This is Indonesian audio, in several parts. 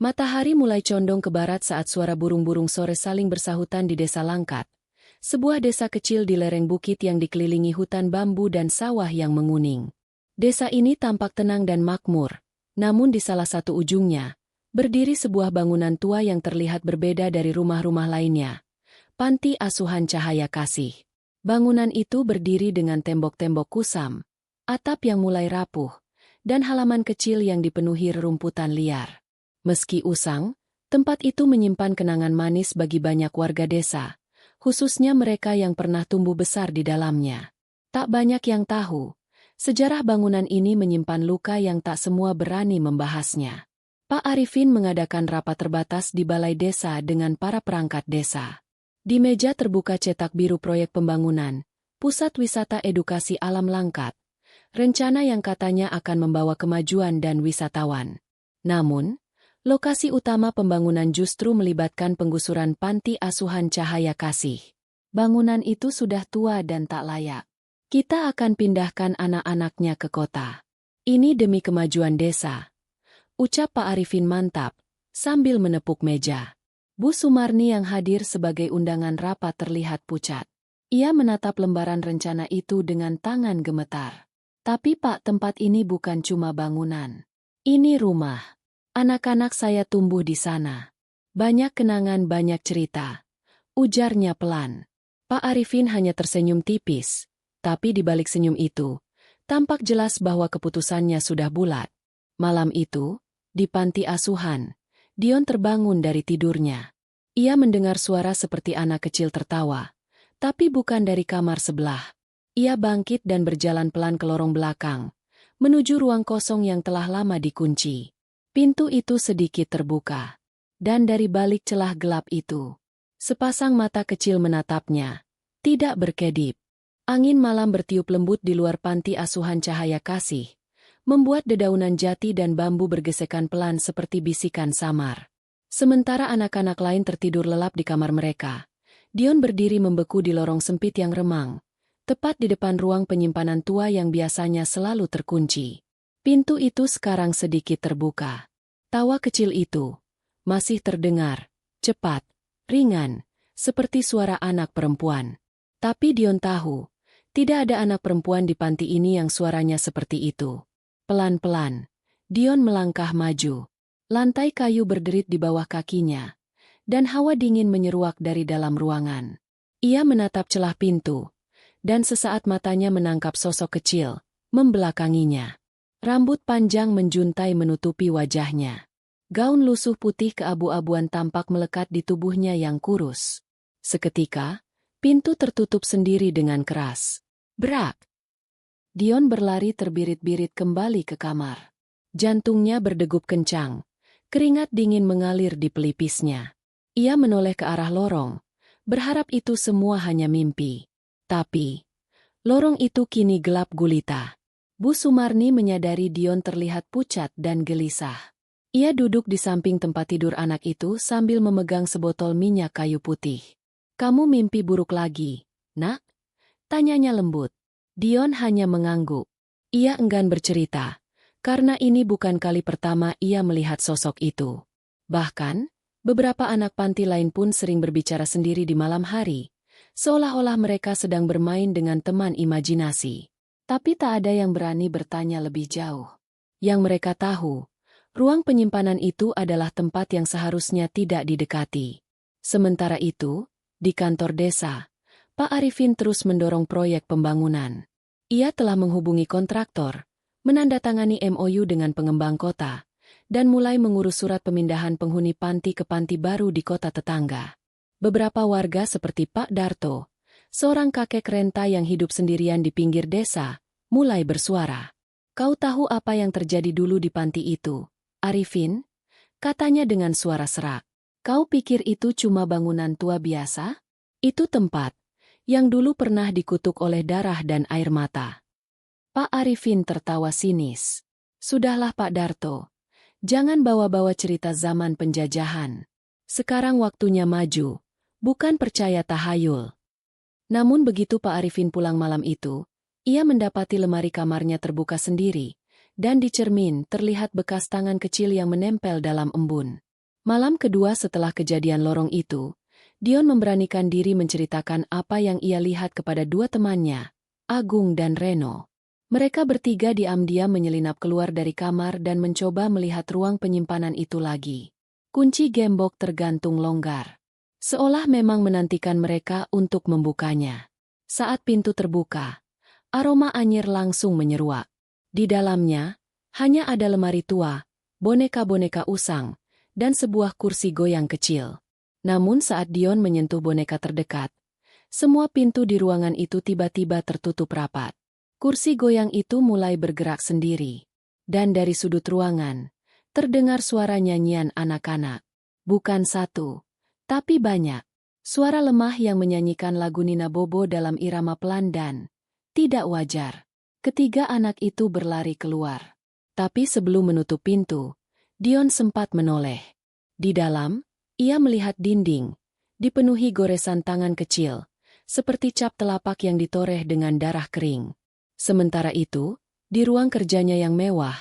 Matahari mulai condong ke barat saat suara burung-burung sore saling bersahutan di Desa Langkat, sebuah desa kecil di lereng bukit yang dikelilingi hutan bambu dan sawah yang menguning. Desa ini tampak tenang dan makmur, namun di salah satu ujungnya, berdiri sebuah bangunan tua yang terlihat berbeda dari rumah-rumah lainnya. Panti Asuhan Cahaya Kasih. Bangunan itu berdiri dengan tembok-tembok kusam, atap yang mulai rapuh, dan halaman kecil yang dipenuhi rerumputan liar. Meski usang, tempat itu menyimpan kenangan manis bagi banyak warga desa, khususnya mereka yang pernah tumbuh besar di dalamnya. Tak banyak yang tahu, sejarah bangunan ini menyimpan luka yang tak semua berani membahasnya. Pak Arifin mengadakan rapat terbatas di balai desa dengan para perangkat desa. Di meja terbuka cetak biru proyek pembangunan, Pusat Wisata Edukasi Alam Langkat, rencana yang katanya akan membawa kemajuan dan wisatawan. Namun, lokasi utama pembangunan justru melibatkan penggusuran Panti Asuhan Cahaya Kasih. Bangunan itu sudah tua dan tak layak. Kita akan pindahkan anak-anaknya ke kota. Ini demi kemajuan desa, ucap Pak Arifin mantap, sambil menepuk meja. Bu Sumarni yang hadir sebagai undangan rapat terlihat pucat. Ia menatap lembaran rencana itu dengan tangan gemetar. Tapi Pak, tempat ini bukan cuma bangunan. Ini rumah. Anak-anak saya tumbuh di sana. Banyak kenangan, banyak cerita. Ujarnya pelan. Pak Arifin hanya tersenyum tipis. Tapi di balik senyum itu, tampak jelas bahwa keputusannya sudah bulat. Malam itu, di panti asuhan, Dion terbangun dari tidurnya. Ia mendengar suara seperti anak kecil tertawa. Tapi bukan dari kamar sebelah. Ia bangkit dan berjalan pelan ke lorong belakang, menuju ruang kosong yang telah lama dikunci. Pintu itu sedikit terbuka, dan dari balik celah gelap itu, sepasang mata kecil menatapnya, tidak berkedip. Angin malam bertiup lembut di luar Panti Asuhan Cahaya Kasih, membuat dedaunan jati dan bambu bergesekan pelan seperti bisikan samar. Sementara anak-anak lain tertidur lelap di kamar mereka, Dion berdiri membeku di lorong sempit yang remang, tepat di depan ruang penyimpanan tua yang biasanya selalu terkunci. Pintu itu sekarang sedikit terbuka. Tawa kecil itu masih terdengar, cepat, ringan, seperti suara anak perempuan. Tapi Dion tahu, tidak ada anak perempuan di panti ini yang suaranya seperti itu. Pelan-pelan, Dion melangkah maju. Lantai kayu berderit di bawah kakinya, dan hawa dingin menyeruak dari dalam ruangan. Ia menatap celah pintu, dan sesaat matanya menangkap sosok kecil, membelakanginya. Rambut panjang menjuntai menutupi wajahnya. Gaun lusuh putih keabu-abuan tampak melekat di tubuhnya yang kurus. Seketika, pintu tertutup sendiri dengan keras. Brak! Dion berlari terbirit-birit kembali ke kamar. Jantungnya berdegup kencang. Keringat dingin mengalir di pelipisnya. Ia menoleh ke arah lorong, berharap itu semua hanya mimpi. Tapi, lorong itu kini gelap gulita. Bu Sumarni menyadari Dion terlihat pucat dan gelisah. Ia duduk di samping tempat tidur anak itu sambil memegang sebotol minyak kayu putih. "Kamu mimpi buruk lagi, nak?" tanyanya lembut. Dion hanya mengangguk. Ia enggan bercerita, karena ini bukan kali pertama ia melihat sosok itu. Bahkan, beberapa anak panti lain pun sering berbicara sendiri di malam hari, seolah-olah mereka sedang bermain dengan teman imajinasi. Tapi tak ada yang berani bertanya lebih jauh. Yang mereka tahu, ruang penyimpanan itu adalah tempat yang seharusnya tidak didekati. Sementara itu, di kantor desa, Pak Arifin terus mendorong proyek pembangunan. Ia telah menghubungi kontraktor, menandatangani MOU dengan pengembang kota, dan mulai mengurus surat pemindahan penghuni panti ke panti baru di kota tetangga. Beberapa warga seperti Pak Darto, seorang kakek renta yang hidup sendirian di pinggir desa, mulai bersuara. "Kau tahu apa yang terjadi dulu di panti itu, Arifin?" katanya dengan suara serak. "Kau pikir itu cuma bangunan tua biasa? Itu tempat yang dulu pernah dikutuk oleh darah dan air mata." Pak Arifin tertawa sinis. "Sudahlah Pak Darto, jangan bawa-bawa cerita zaman penjajahan. Sekarang waktunya maju, bukan percaya tahayul." Namun begitu Pak Arifin pulang malam itu, ia mendapati lemari kamarnya terbuka sendiri, dan di cermin terlihat bekas tangan kecil yang menempel dalam embun. Malam kedua setelah kejadian lorong itu, Dion memberanikan diri menceritakan apa yang ia lihat kepada dua temannya, Agung dan Reno. Mereka bertiga diam-diam menyelinap keluar dari kamar dan mencoba melihat ruang penyimpanan itu lagi. Kunci gembok tergantung longgar. Seolah memang menantikan mereka untuk membukanya. Saat pintu terbuka, aroma anyir langsung menyeruak. Di dalamnya, hanya ada lemari tua, boneka-boneka usang, dan sebuah kursi goyang kecil. Namun saat Dion menyentuh boneka terdekat, semua pintu di ruangan itu tiba-tiba tertutup rapat. Kursi goyang itu mulai bergerak sendiri. Dan dari sudut ruangan, terdengar suara nyanyian anak-anak. Bukan satu, tapi banyak. Suara lemah yang menyanyikan lagu Nina Bobo dalam irama pelan dan tidak wajar. Ketiga anak itu berlari keluar. Tapi sebelum menutup pintu, Dion sempat menoleh. Di dalam, ia melihat dinding, dipenuhi goresan tangan kecil, seperti cap telapak yang ditoreh dengan darah kering. Sementara itu, di ruang kerjanya yang mewah,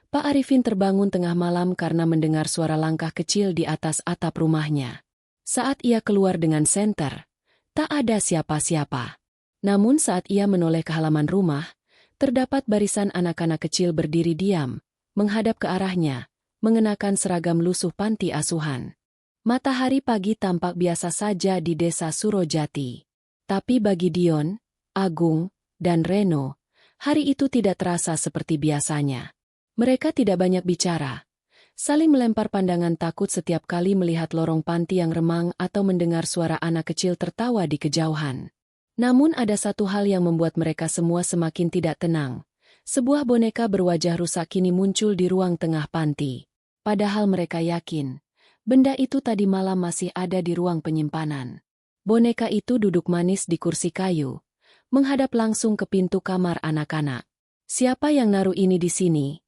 Pak Arifin terbangun tengah malam karena mendengar suara langkah kecil di atas atap rumahnya. Saat ia keluar dengan senter, tak ada siapa-siapa. Namun saat ia menoleh ke halaman rumah, terdapat barisan anak-anak kecil berdiri diam, menghadap ke arahnya, mengenakan seragam lusuh panti asuhan. Matahari pagi tampak biasa saja di desa Surojati. Tapi bagi Dion, Agung, dan Reno, hari itu tidak terasa seperti biasanya. Mereka tidak banyak bicara, saling melempar pandangan takut setiap kali melihat lorong panti yang remang atau mendengar suara anak kecil tertawa di kejauhan. Namun ada satu hal yang membuat mereka semua semakin tidak tenang. Sebuah boneka berwajah rusak kini muncul di ruang tengah panti. Padahal mereka yakin, benda itu tadi malam masih ada di ruang penyimpanan. Boneka itu duduk manis di kursi kayu, menghadap langsung ke pintu kamar anak-anak. "Siapa yang naruh ini di sini?"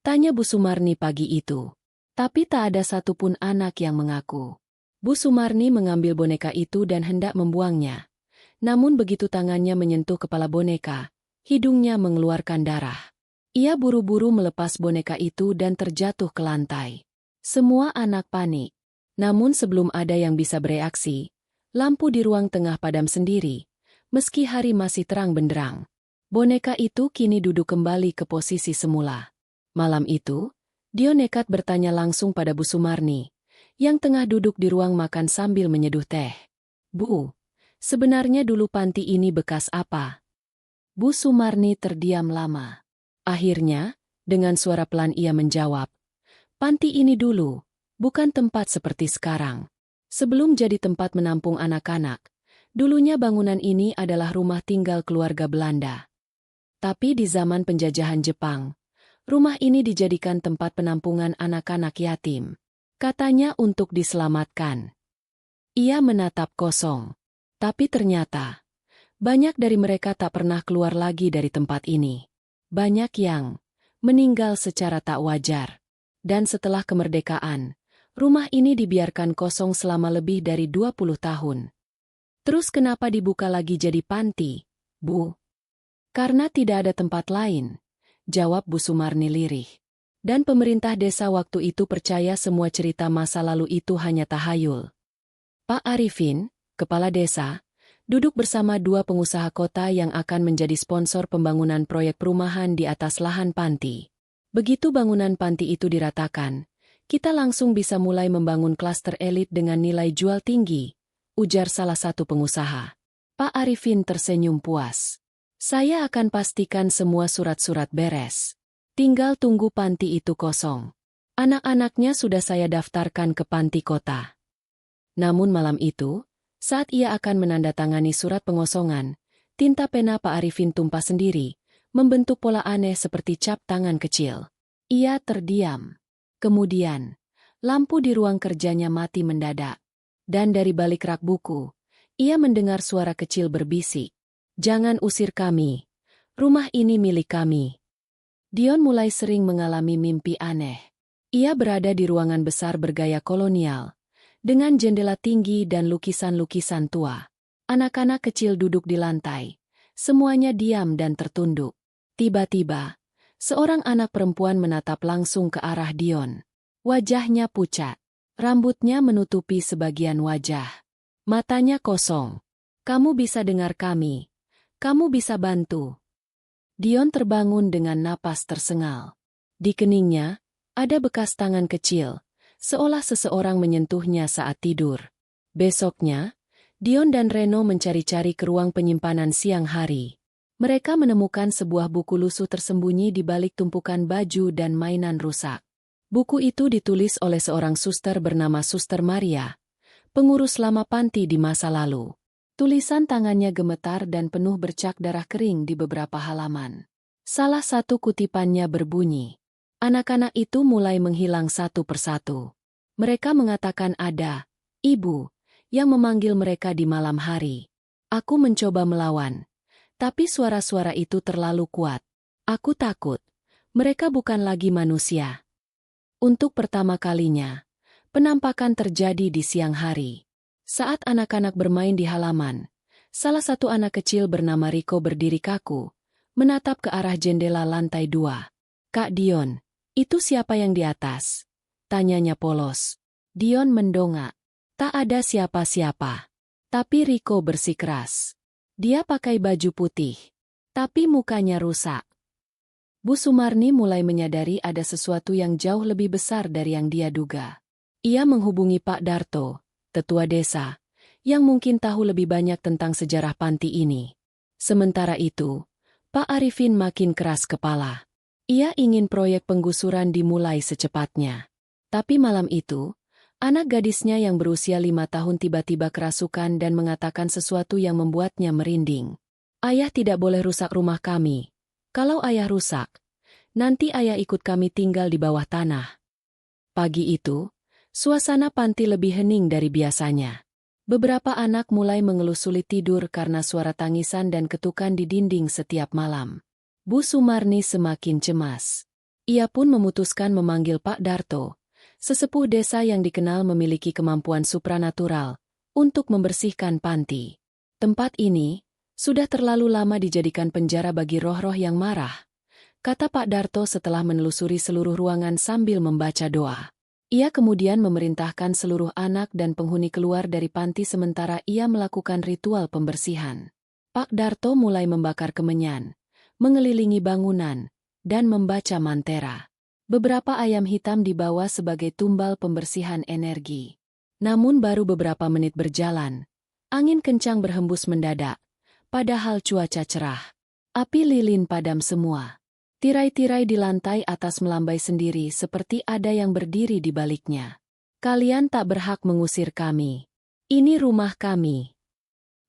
tanya Bu Sumarni pagi itu. Tapi tak ada satupun anak yang mengaku. Bu Sumarni mengambil boneka itu dan hendak membuangnya. Namun begitu tangannya menyentuh kepala boneka, hidungnya mengeluarkan darah. Ia buru-buru melepas boneka itu dan terjatuh ke lantai. Semua anak panik. Namun sebelum ada yang bisa bereaksi, lampu di ruang tengah padam sendiri, meski hari masih terang benderang. Boneka itu kini duduk kembali ke posisi semula. Malam itu, Dion nekat bertanya langsung pada Bu Sumarni, yang tengah duduk di ruang makan sambil menyeduh teh. "Bu, sebenarnya dulu panti ini bekas apa?" Bu Sumarni terdiam lama. Akhirnya, dengan suara pelan ia menjawab, "Panti ini dulu, bukan tempat seperti sekarang. Sebelum jadi tempat menampung anak-anak, dulunya bangunan ini adalah rumah tinggal keluarga Belanda. Tapi di zaman penjajahan Jepang, rumah ini dijadikan tempat penampungan anak-anak yatim. Katanya untuk diselamatkan." Ia menatap kosong. Tapi ternyata, banyak dari mereka tak pernah keluar lagi dari tempat ini. Banyak yang meninggal secara tak wajar. Dan setelah kemerdekaan, rumah ini dibiarkan kosong selama lebih dari 20 tahun. "Terus kenapa dibuka lagi jadi panti, Bu?" "Karena tidak ada tempat lain," jawab Bu Sumarni lirih. Dan pemerintah desa waktu itu percaya semua cerita masa lalu itu hanya tahayul. Pak Arifin, kepala desa, duduk bersama dua pengusaha kota yang akan menjadi sponsor pembangunan proyek perumahan di atas lahan panti. Begitu bangunan panti itu diratakan, kita langsung bisa mulai membangun klaster elit dengan nilai jual tinggi, ujar salah satu pengusaha. Pak Arifin tersenyum puas. "Saya akan pastikan semua surat-surat beres. Tinggal tunggu panti itu kosong. Anak-anaknya sudah saya daftarkan ke panti kota." Namun malam itu, saat ia akan menandatangani surat pengosongan, tinta pena Pak Arifin tumpah sendiri, membentuk pola aneh seperti cap tangan kecil. Ia terdiam. Kemudian, lampu di ruang kerjanya mati mendadak. Dan dari balik rak buku, ia mendengar suara kecil berbisik. "Jangan usir kami. Rumah ini milik kami." Dion mulai sering mengalami mimpi aneh. Ia berada di ruangan besar bergaya kolonial, dengan jendela tinggi dan lukisan-lukisan tua. Anak-anak kecil duduk di lantai. Semuanya diam dan tertunduk. Tiba-tiba, seorang anak perempuan menatap langsung ke arah Dion. Wajahnya pucat. Rambutnya menutupi sebagian wajah. Matanya kosong. Kamu bisa dengar kami. Kamu bisa bantu. Dion terbangun dengan napas tersengal. Di keningnya, ada bekas tangan kecil, seolah seseorang menyentuhnya saat tidur. Besoknya, Dion dan Reno mencari-cari ke ruang penyimpanan siang hari. Mereka menemukan sebuah buku lusuh tersembunyi di balik tumpukan baju dan mainan rusak. Buku itu ditulis oleh seorang suster bernama Suster Maria, pengurus lama panti di masa lalu. Tulisan tangannya gemetar dan penuh bercak darah kering di beberapa halaman. Salah satu kutipannya berbunyi, "Anak-anak itu mulai menghilang satu persatu. Mereka mengatakan ada ibu yang memanggil mereka di malam hari. Aku mencoba melawan, tapi suara-suara itu terlalu kuat. Aku takut. Mereka bukan lagi manusia." Untuk pertama kalinya, penampakan terjadi di siang hari. Saat anak-anak bermain di halaman, salah satu anak kecil bernama Rico berdiri kaku, menatap ke arah jendela lantai 2. "Kak Dion, itu siapa yang di atas?" tanyanya polos. Dion mendongak. Tak ada siapa-siapa. Tapi Rico bersikeras. Dia pakai baju putih, tapi mukanya rusak. Bu Sumarni mulai menyadari ada sesuatu yang jauh lebih besar dari yang dia duga. Ia menghubungi Pak Darto, tetua desa, yang mungkin tahu lebih banyak tentang sejarah panti ini. Sementara itu, Pak Arifin makin keras kepala. Ia ingin proyek penggusuran dimulai secepatnya. Tapi malam itu, anak gadisnya yang berusia 5 tahun tiba-tiba kerasukan dan mengatakan sesuatu yang membuatnya merinding. "Ayah tidak boleh rusak rumah kami. Kalau ayah rusak, nanti ayah ikut kami tinggal di bawah tanah." Pagi itu, suasana panti lebih hening dari biasanya. Beberapa anak mulai mengeluh sulit tidur karena suara tangisan dan ketukan di dinding setiap malam. Bu Sumarni semakin cemas. Ia pun memutuskan memanggil Pak Darto, sesepuh desa yang dikenal memiliki kemampuan supranatural, untuk membersihkan panti. Tempat ini sudah terlalu lama dijadikan penjara bagi roh-roh yang marah, kata Pak Darto setelah menelusuri seluruh ruangan sambil membaca doa. Ia kemudian memerintahkan seluruh anak dan penghuni keluar dari panti sementara ia melakukan ritual pembersihan. Pak Darto mulai membakar kemenyan, mengelilingi bangunan, dan membaca mantera. Beberapa ayam hitam dibawa sebagai tumbal pembersihan energi. Namun baru beberapa menit berjalan, angin kencang berhembus mendadak, padahal cuaca cerah. Api lilin padam semua. Tirai-tirai di lantai atas melambai sendiri seperti ada yang berdiri di baliknya. "Kalian tak berhak mengusir kami. Ini rumah kami."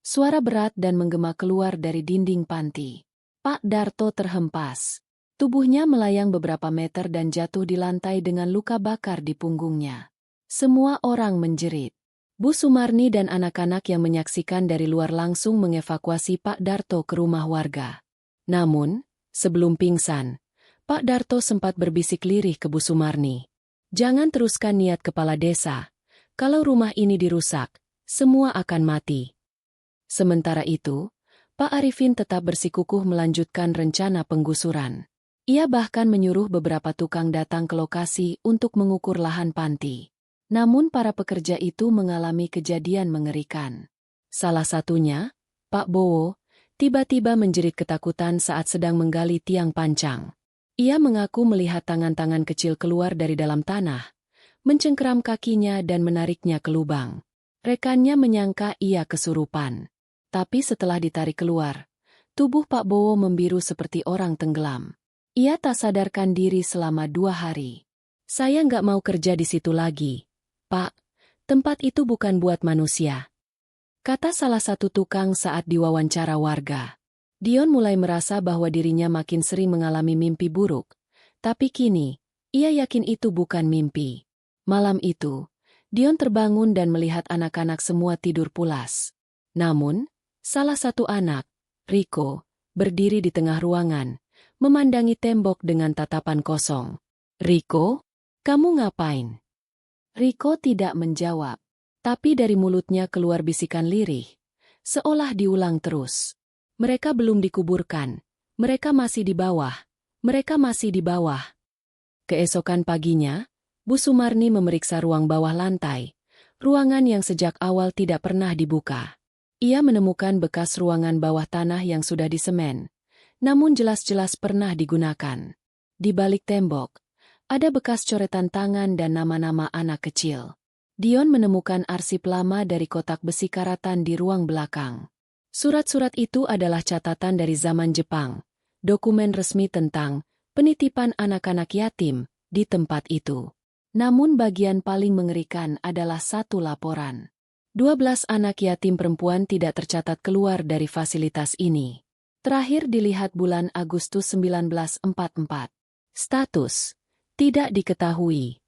Suara berat dan menggema keluar dari dinding panti. Pak Darto terhempas. Tubuhnya melayang beberapa meter dan jatuh di lantai dengan luka bakar di punggungnya. Semua orang menjerit. Bu Sumarni dan anak-anak yang menyaksikan dari luar langsung mengevakuasi Pak Darto ke rumah warga. Namun, sebelum pingsan, Pak Darto sempat berbisik lirih ke Bu Sumarni. "Jangan teruskan niat kepala desa. Kalau rumah ini dirusak, semua akan mati." Sementara itu, Pak Arifin tetap bersikukuh melanjutkan rencana penggusuran. Ia bahkan menyuruh beberapa tukang datang ke lokasi untuk mengukur lahan panti. Namun para pekerja itu mengalami kejadian mengerikan. Salah satunya, Pak Bowo, tiba-tiba menjerit ketakutan saat sedang menggali tiang pancang. Ia mengaku melihat tangan-tangan kecil keluar dari dalam tanah, mencengkeram kakinya dan menariknya ke lubang. Rekannya menyangka ia kesurupan. Tapi setelah ditarik keluar, tubuh Pak Bowo membiru seperti orang tenggelam. Ia tak sadarkan diri selama 2 hari. "Saya nggak mau kerja di situ lagi, Pak. Tempat itu bukan buat manusia," kata salah satu tukang saat diwawancara warga. Dion mulai merasa bahwa dirinya makin sering mengalami mimpi buruk. Tapi kini, ia yakin itu bukan mimpi. Malam itu, Dion terbangun dan melihat anak-anak semua tidur pulas. Namun, salah satu anak, Rico, berdiri di tengah ruangan, memandangi tembok dengan tatapan kosong. "Rico, kamu ngapain?" Rico tidak menjawab, tapi dari mulutnya keluar bisikan lirih, seolah diulang terus. "Mereka belum dikuburkan. Mereka masih di bawah. Mereka masih di bawah." Keesokan paginya, Bu Sumarni memeriksa ruang bawah lantai, ruangan yang sejak awal tidak pernah dibuka. Ia menemukan bekas ruangan bawah tanah yang sudah disemen, namun jelas-jelas pernah digunakan. Di balik tembok, ada bekas coretan tangan dan nama-nama anak kecil. Dion menemukan arsip lama dari kotak besi karatan di ruang belakang. Surat-surat itu adalah catatan dari zaman Jepang, dokumen resmi tentang penitipan anak-anak yatim di tempat itu. Namun bagian paling mengerikan adalah satu laporan. 12 anak yatim perempuan tidak tercatat keluar dari fasilitas ini. Terakhir dilihat bulan Agustus 1944. Status: tidak diketahui.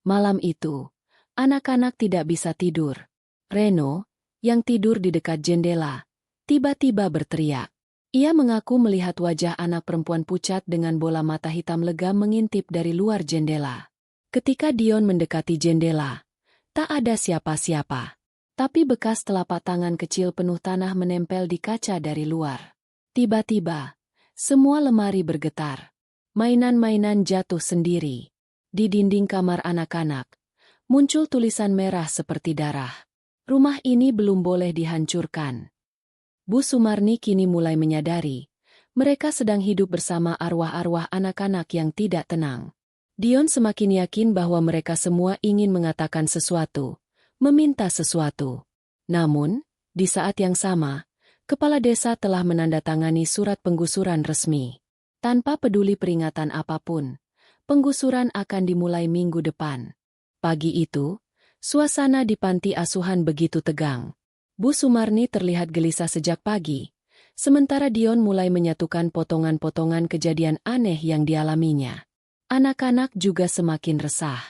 Malam itu, anak-anak tidak bisa tidur. Reno, yang tidur di dekat jendela, tiba-tiba berteriak. Ia mengaku melihat wajah anak perempuan pucat dengan bola mata hitam legam mengintip dari luar jendela. Ketika Dion mendekati jendela, tak ada siapa-siapa. Tapi bekas telapak tangan kecil penuh tanah menempel di kaca dari luar. Tiba-tiba, semua lemari bergetar. Mainan-mainan jatuh sendiri. Di dinding kamar anak-anak, muncul tulisan merah seperti darah. Rumah ini belum boleh dihancurkan. Bu Sumarni kini mulai menyadari, mereka sedang hidup bersama arwah-arwah anak-anak yang tidak tenang. Dion semakin yakin bahwa mereka semua ingin mengatakan sesuatu, meminta sesuatu. Namun, di saat yang sama, kepala desa telah menandatangani surat penggusuran resmi. Tanpa peduli peringatan apapun, penggusuran akan dimulai minggu depan. Pagi itu, suasana di panti asuhan begitu tegang. Bu Sumarni terlihat gelisah sejak pagi, sementara Dion mulai menyatukan potongan-potongan kejadian aneh yang dialaminya. Anak-anak juga semakin resah.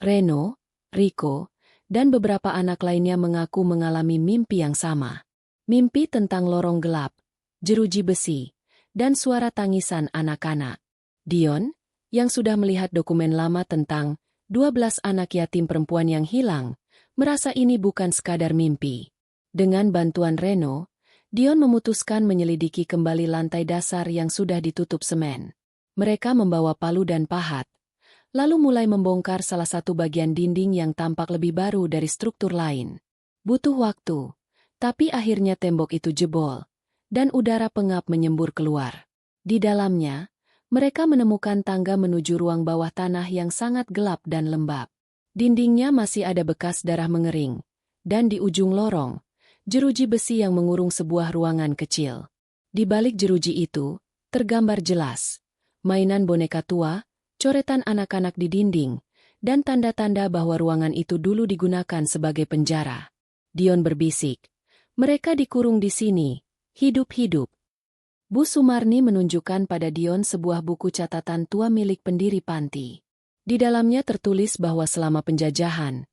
Reno, Rico, dan beberapa anak lainnya mengaku mengalami mimpi yang sama. Mimpi tentang lorong gelap, jeruji besi, dan suara tangisan anak-anak. Dion, yang sudah melihat dokumen lama tentang 12 anak yatim perempuan yang hilang, merasa ini bukan sekadar mimpi. Dengan bantuan Reno, Dion memutuskan menyelidiki kembali lantai dasar yang sudah ditutup semen. Mereka membawa palu dan pahat, lalu mulai membongkar salah satu bagian dinding yang tampak lebih baru dari struktur lain. Butuh waktu, tapi akhirnya tembok itu jebol, dan udara pengap menyembur keluar. Di dalamnya, mereka menemukan tangga menuju ruang bawah tanah yang sangat gelap dan lembab. Dindingnya masih ada bekas darah mengering, dan di ujung lorong, jeruji besi yang mengurung sebuah ruangan kecil. Di balik jeruji itu, tergambar jelas mainan boneka tua, coretan anak-anak di dinding, dan tanda-tanda bahwa ruangan itu dulu digunakan sebagai penjara. Dion berbisik, "Mereka dikurung di sini, hidup-hidup." Bu Sumarni menunjukkan pada Dion sebuah buku catatan tua milik pendiri panti. Di dalamnya tertulis bahwa selama penjajahan,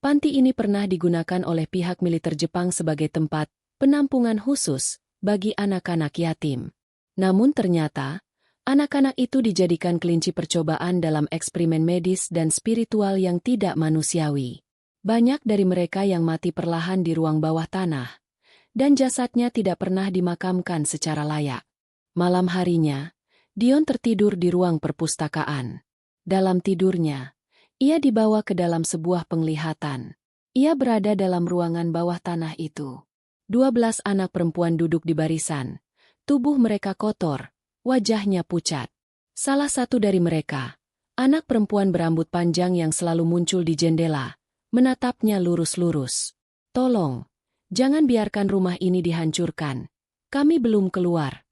panti ini pernah digunakan oleh pihak militer Jepang sebagai tempat penampungan khusus bagi anak-anak yatim. Namun ternyata, anak-anak itu dijadikan kelinci percobaan dalam eksperimen medis dan spiritual yang tidak manusiawi. Banyak dari mereka yang mati perlahan di ruang bawah tanah, dan jasadnya tidak pernah dimakamkan secara layak. Malam harinya, Dion tertidur di ruang perpustakaan. Dalam tidurnya, ia dibawa ke dalam sebuah penglihatan. Ia berada dalam ruangan bawah tanah itu. 12 anak perempuan duduk di barisan. Tubuh mereka kotor, wajahnya pucat. Salah satu dari mereka, anak perempuan berambut panjang yang selalu muncul di jendela, menatapnya lurus-lurus. "Tolong, jangan biarkan rumah ini dihancurkan. Kami belum keluar."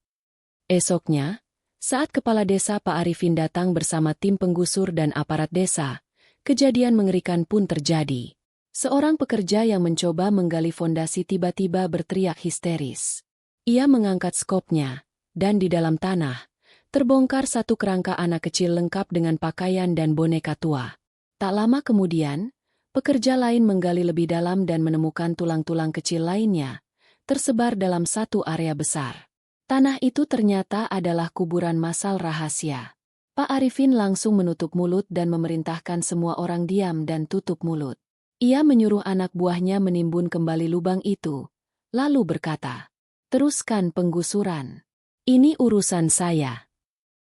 Esoknya, saat kepala desa Pak Arifin datang bersama tim penggusur dan aparat desa, kejadian mengerikan pun terjadi. Seorang pekerja yang mencoba menggali fondasi tiba-tiba berteriak histeris. Ia mengangkat skopnya, dan di dalam tanah, terbongkar satu kerangka anak kecil lengkap dengan pakaian dan boneka tua. Tak lama kemudian, pekerja lain menggali lebih dalam dan menemukan tulang-tulang kecil lainnya, tersebar dalam satu area besar. Tanah itu ternyata adalah kuburan massal rahasia. Pak Arifin langsung menutup mulut dan memerintahkan semua orang diam dan tutup mulut. Ia menyuruh anak buahnya menimbun kembali lubang itu, lalu berkata, "Teruskan penggusuran. Ini urusan saya."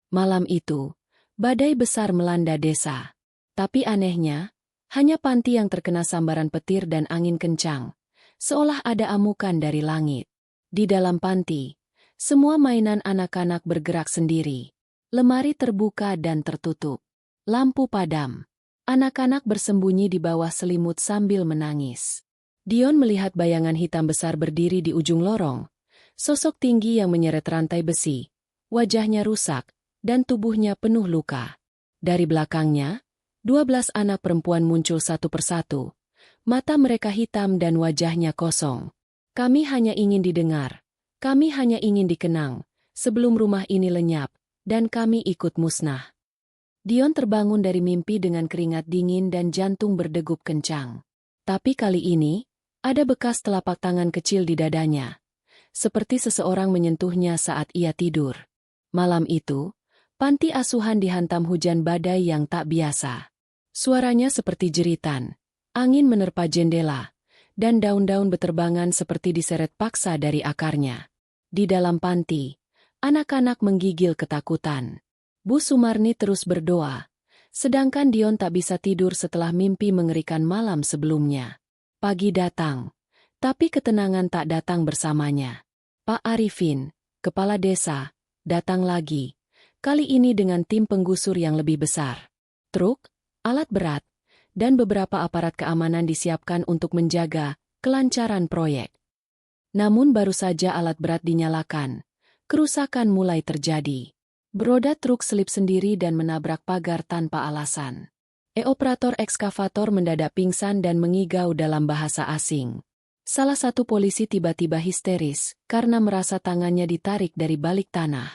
Malam itu, badai besar melanda desa. Tapi anehnya, hanya panti yang terkena sambaran petir dan angin kencang, seolah ada amukan dari langit. Di dalam panti, semua mainan anak-anak bergerak sendiri. Lemari terbuka dan tertutup. Lampu padam. Anak-anak bersembunyi di bawah selimut sambil menangis. Dion melihat bayangan hitam besar berdiri di ujung lorong. Sosok tinggi yang menyeret rantai besi. Wajahnya rusak, dan tubuhnya penuh luka. Dari belakangnya, 12 anak perempuan muncul satu persatu. Mata mereka hitam dan wajahnya kosong. Kami hanya ingin didengar. Kami hanya ingin dikenang. Sebelum rumah ini lenyap, dan kami ikut musnah. Dion terbangun dari mimpi dengan keringat dingin dan jantung berdegup kencang. Tapi kali ini, ada bekas telapak tangan kecil di dadanya. Seperti seseorang menyentuhnya saat ia tidur. Malam itu, panti asuhan dihantam hujan badai yang tak biasa. Suaranya seperti jeritan, angin menerpa jendela, dan daun-daun beterbangan seperti diseret paksa dari akarnya. Di dalam panti, anak-anak menggigil ketakutan. Bu Sumarni terus berdoa, sedangkan Dion tak bisa tidur setelah mimpi mengerikan malam sebelumnya. Pagi datang, tapi ketenangan tak datang bersamanya. Pak Arifin, kepala desa, datang lagi, kali ini dengan tim penggusur yang lebih besar. Truk, alat berat, dan beberapa aparat keamanan disiapkan untuk menjaga kelancaran proyek. Namun baru saja alat berat dinyalakan, kerusakan mulai terjadi. Beroda truk selip sendiri dan menabrak pagar tanpa alasan. Operator ekskavator mendadak pingsan dan mengigau dalam bahasa asing. Salah satu polisi tiba-tiba histeris karena merasa tangannya ditarik dari balik tanah.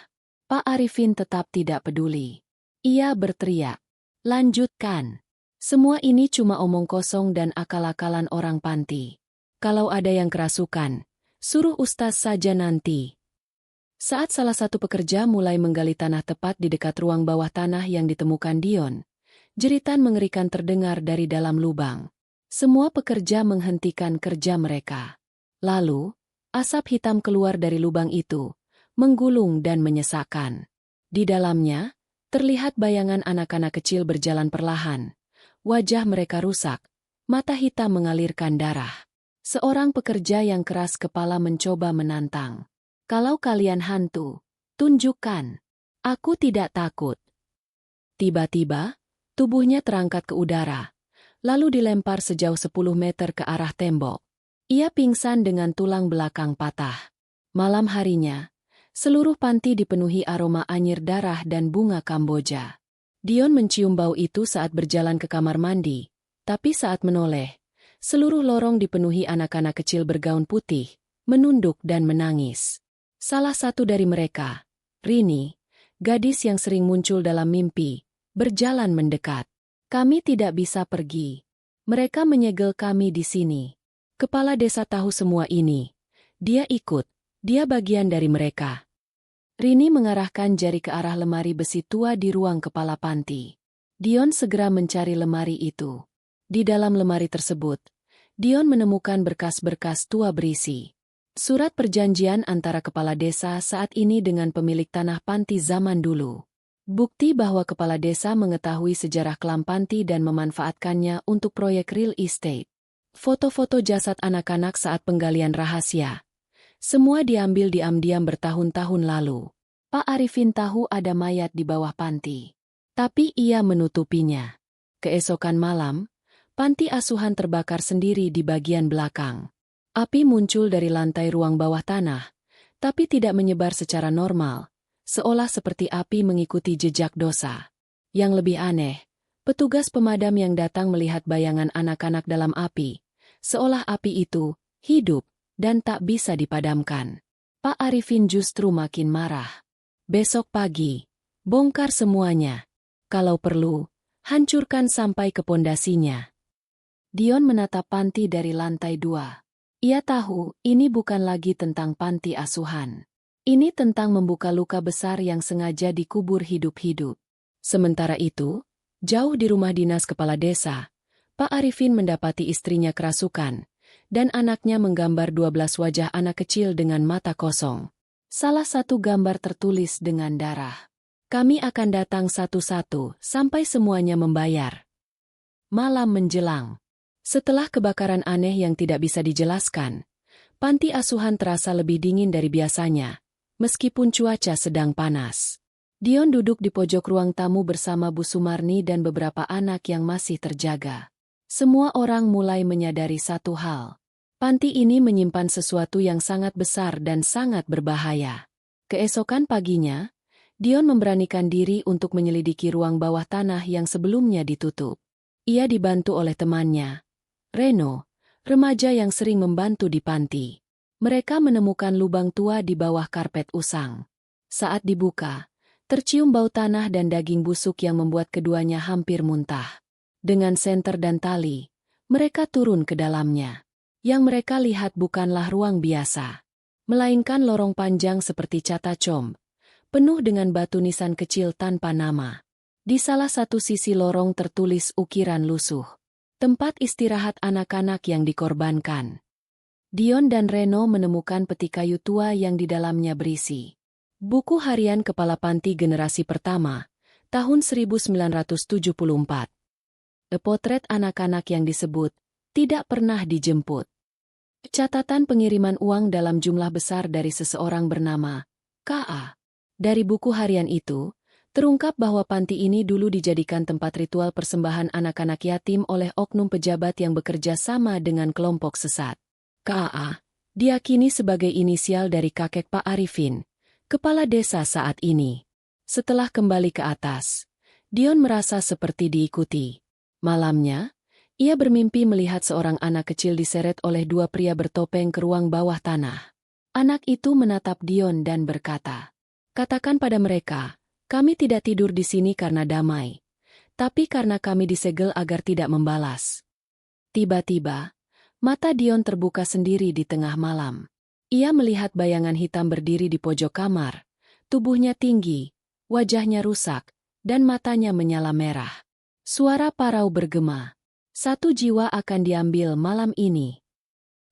Pak Arifin tetap tidak peduli. Ia berteriak, "Lanjutkan. Semua ini cuma omong kosong dan akal-akalan orang panti. Kalau ada yang kerasukan, suruh ustaz saja nanti." Saat salah satu pekerja mulai menggali tanah tepat di dekat ruang bawah tanah yang ditemukan Dion, jeritan mengerikan terdengar dari dalam lubang. Semua pekerja menghentikan kerja mereka. Lalu, asap hitam keluar dari lubang itu, menggulung dan menyesakkan. Di dalamnya, terlihat bayangan anak-anak kecil berjalan perlahan. Wajah mereka rusak, mata hitam mengalirkan darah. Seorang pekerja yang keras kepala mencoba menantang. "Kalau kalian hantu, tunjukkan. Aku tidak takut." Tiba-tiba, tubuhnya terangkat ke udara, lalu dilempar sejauh 10 meter ke arah tembok. Ia pingsan dengan tulang belakang patah. Malam harinya, seluruh panti dipenuhi aroma anyir darah dan bunga Kamboja. Dion mencium bau itu saat berjalan ke kamar mandi, tapi saat menoleh, seluruh lorong dipenuhi anak-anak kecil bergaun putih, menunduk dan menangis. Salah satu dari mereka, Rini, gadis yang sering muncul dalam mimpi, berjalan mendekat. "Kami tidak bisa pergi. Mereka menyegel kami di sini. Kepala desa tahu semua ini. Dia ikut, dia bagian dari mereka." Rini mengarahkan jari ke arah lemari besi tua di ruang kepala panti. Dion segera mencari lemari itu. Di dalam lemari tersebut, Dion menemukan berkas-berkas tua berisi surat perjanjian antara kepala desa saat ini dengan pemilik tanah panti zaman dulu. Bukti bahwa kepala desa mengetahui sejarah kelam panti dan memanfaatkannya untuk proyek real estate. Foto-foto jasad anak-anak saat penggalian rahasia. Semua diambil diam-diam bertahun-tahun lalu. Pak Arifin tahu ada mayat di bawah panti. Tapi ia menutupinya. Keesokan malam, panti asuhan terbakar sendiri di bagian belakang. Api muncul dari lantai ruang bawah tanah, tapi tidak menyebar secara normal, seolah seperti api mengikuti jejak dosa. Yang lebih aneh, petugas pemadam yang datang melihat bayangan anak-anak dalam api, seolah api itu hidup dan tak bisa dipadamkan. Pak Arifin justru makin marah. "Besok pagi, bongkar semuanya. Kalau perlu, hancurkan sampai ke pondasinya." Dion menatap panti dari lantai 2. Ia tahu ini bukan lagi tentang panti asuhan. Ini tentang membuka luka besar yang sengaja dikubur hidup-hidup. Sementara itu, jauh di rumah dinas kepala desa, Pak Arifin mendapati istrinya kerasukan, dan anaknya menggambar 12 wajah anak kecil dengan mata kosong. Salah satu gambar tertulis dengan darah. "Kami akan datang satu-satu sampai semuanya membayar." Malam menjelang. Setelah kebakaran aneh yang tidak bisa dijelaskan, panti asuhan terasa lebih dingin dari biasanya, meskipun cuaca sedang panas. Dion duduk di pojok ruang tamu bersama Bu Sumarni dan beberapa anak yang masih terjaga. Semua orang mulai menyadari satu hal. Panti ini menyimpan sesuatu yang sangat besar dan sangat berbahaya. Keesokan paginya, Dion memberanikan diri untuk menyelidiki ruang bawah tanah yang sebelumnya ditutup. Ia dibantu oleh temannya, Reno, remaja yang sering membantu di panti. Mereka menemukan lubang tua di bawah karpet usang. Saat dibuka, tercium bau tanah dan daging busuk yang membuat keduanya hampir muntah. Dengan senter dan tali, mereka turun ke dalamnya. Yang mereka lihat bukanlah ruang biasa, melainkan lorong panjang seperti catacomb, penuh dengan batu nisan kecil tanpa nama. Di salah satu sisi lorong tertulis ukiran lusuh. Tempat istirahat anak-anak yang dikorbankan. Dion dan Reno menemukan peti kayu tua yang di dalamnya berisi buku harian Kepala Panti Generasi Pertama, tahun 1974. Potret anak-anak yang disebut tidak pernah dijemput. Catatan pengiriman uang dalam jumlah besar dari seseorang bernama K.A. Dari buku harian itu, terungkap bahwa panti ini dulu dijadikan tempat ritual persembahan anak-anak yatim oleh oknum pejabat yang bekerja sama dengan kelompok sesat. K.A. diyakini sebagai inisial dari kakek Pak Arifin, kepala desa saat ini. Setelah kembali ke atas, Dion merasa seperti diikuti. Malamnya, ia bermimpi melihat seorang anak kecil diseret oleh dua pria bertopeng ke ruang bawah tanah. Anak itu menatap Dion dan berkata, "Katakan pada mereka, kami tidak tidur di sini karena damai, tapi karena kami disegel agar tidak membalas." Tiba-tiba, mata Dion terbuka sendiri di tengah malam. Ia melihat bayangan hitam berdiri di pojok kamar, tubuhnya tinggi, wajahnya rusak, dan matanya menyala merah. Suara parau bergema. Satu jiwa akan diambil malam ini.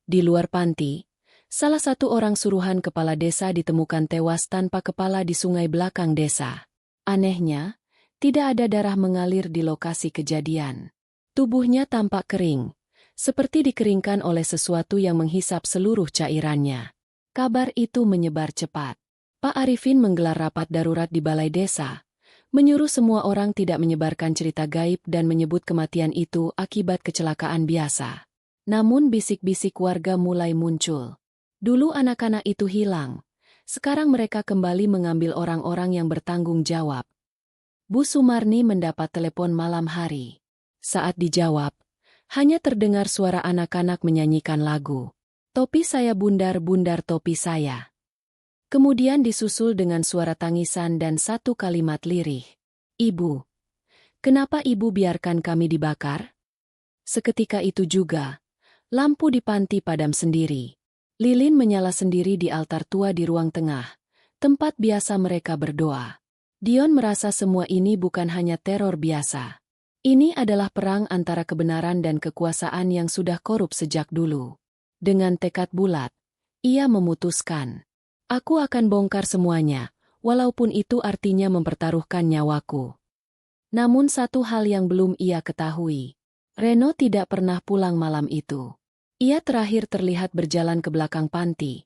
Di luar panti, salah satu orang suruhan kepala desa ditemukan tewas tanpa kepala di sungai belakang desa. Anehnya, tidak ada darah mengalir di lokasi kejadian. Tubuhnya tampak kering, seperti dikeringkan oleh sesuatu yang menghisap seluruh cairannya. Kabar itu menyebar cepat. Pak Arifin menggelar rapat darurat di balai desa, menyuruh semua orang tidak menyebarkan cerita gaib dan menyebut kematian itu akibat kecelakaan biasa. Namun bisik-bisik warga mulai muncul. Dulu anak-anak itu hilang. Sekarang mereka kembali mengambil orang-orang yang bertanggung jawab. Bu Sumarni mendapat telepon malam hari. Saat dijawab, hanya terdengar suara anak-anak menyanyikan lagu, "Topi saya bundar, bundar topi saya." Kemudian disusul dengan suara tangisan dan satu kalimat lirih. "Ibu, kenapa ibu biarkan kami dibakar?" Seketika itu juga, lampu di panti padam sendiri. Lilin menyala sendiri di altar tua di ruang tengah, tempat biasa mereka berdoa. Dion merasa semua ini bukan hanya teror biasa. Ini adalah perang antara kebenaran dan kekuasaan yang sudah korup sejak dulu. Dengan tekad bulat, ia memutuskan, "Aku akan bongkar semuanya, walaupun itu artinya mempertaruhkan nyawaku." Namun satu hal yang belum ia ketahui, Reno tidak pernah pulang malam itu. Ia terakhir terlihat berjalan ke belakang panti,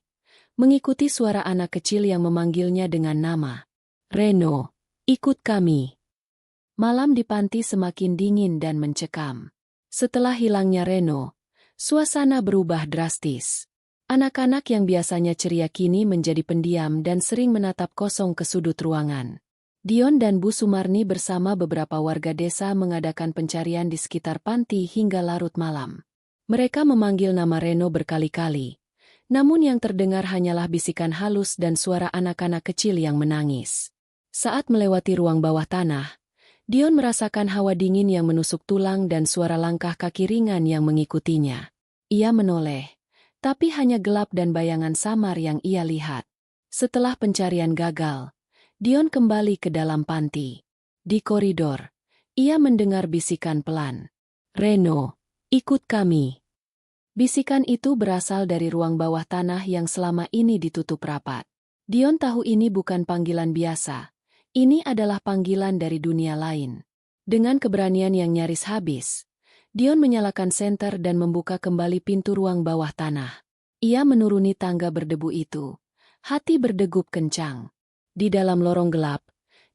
mengikuti suara anak kecil yang memanggilnya dengan nama. "Reno, ikut kami." Malam di panti semakin dingin dan mencekam. Setelah hilangnya Reno, suasana berubah drastis. Anak-anak yang biasanya ceria kini menjadi pendiam dan sering menatap kosong ke sudut ruangan. Dion dan Bu Sumarni bersama beberapa warga desa mengadakan pencarian di sekitar panti hingga larut malam. Mereka memanggil nama Reno berkali-kali, namun yang terdengar hanyalah bisikan halus dan suara anak-anak kecil yang menangis. Saat melewati ruang bawah tanah, Dion merasakan hawa dingin yang menusuk tulang dan suara langkah kaki ringan yang mengikutinya. Ia menoleh, tapi hanya gelap dan bayangan samar yang ia lihat. Setelah pencarian gagal, Dion kembali ke dalam panti. Di koridor, ia mendengar bisikan pelan. "Reno, ikut kami." Bisikan itu berasal dari ruang bawah tanah yang selama ini ditutup rapat. Dion tahu ini bukan panggilan biasa. Ini adalah panggilan dari dunia lain. Dengan keberanian yang nyaris habis, Dion menyalakan senter dan membuka kembali pintu ruang bawah tanah. Ia menuruni tangga berdebu itu. Hati berdegup kencang. Di dalam lorong gelap,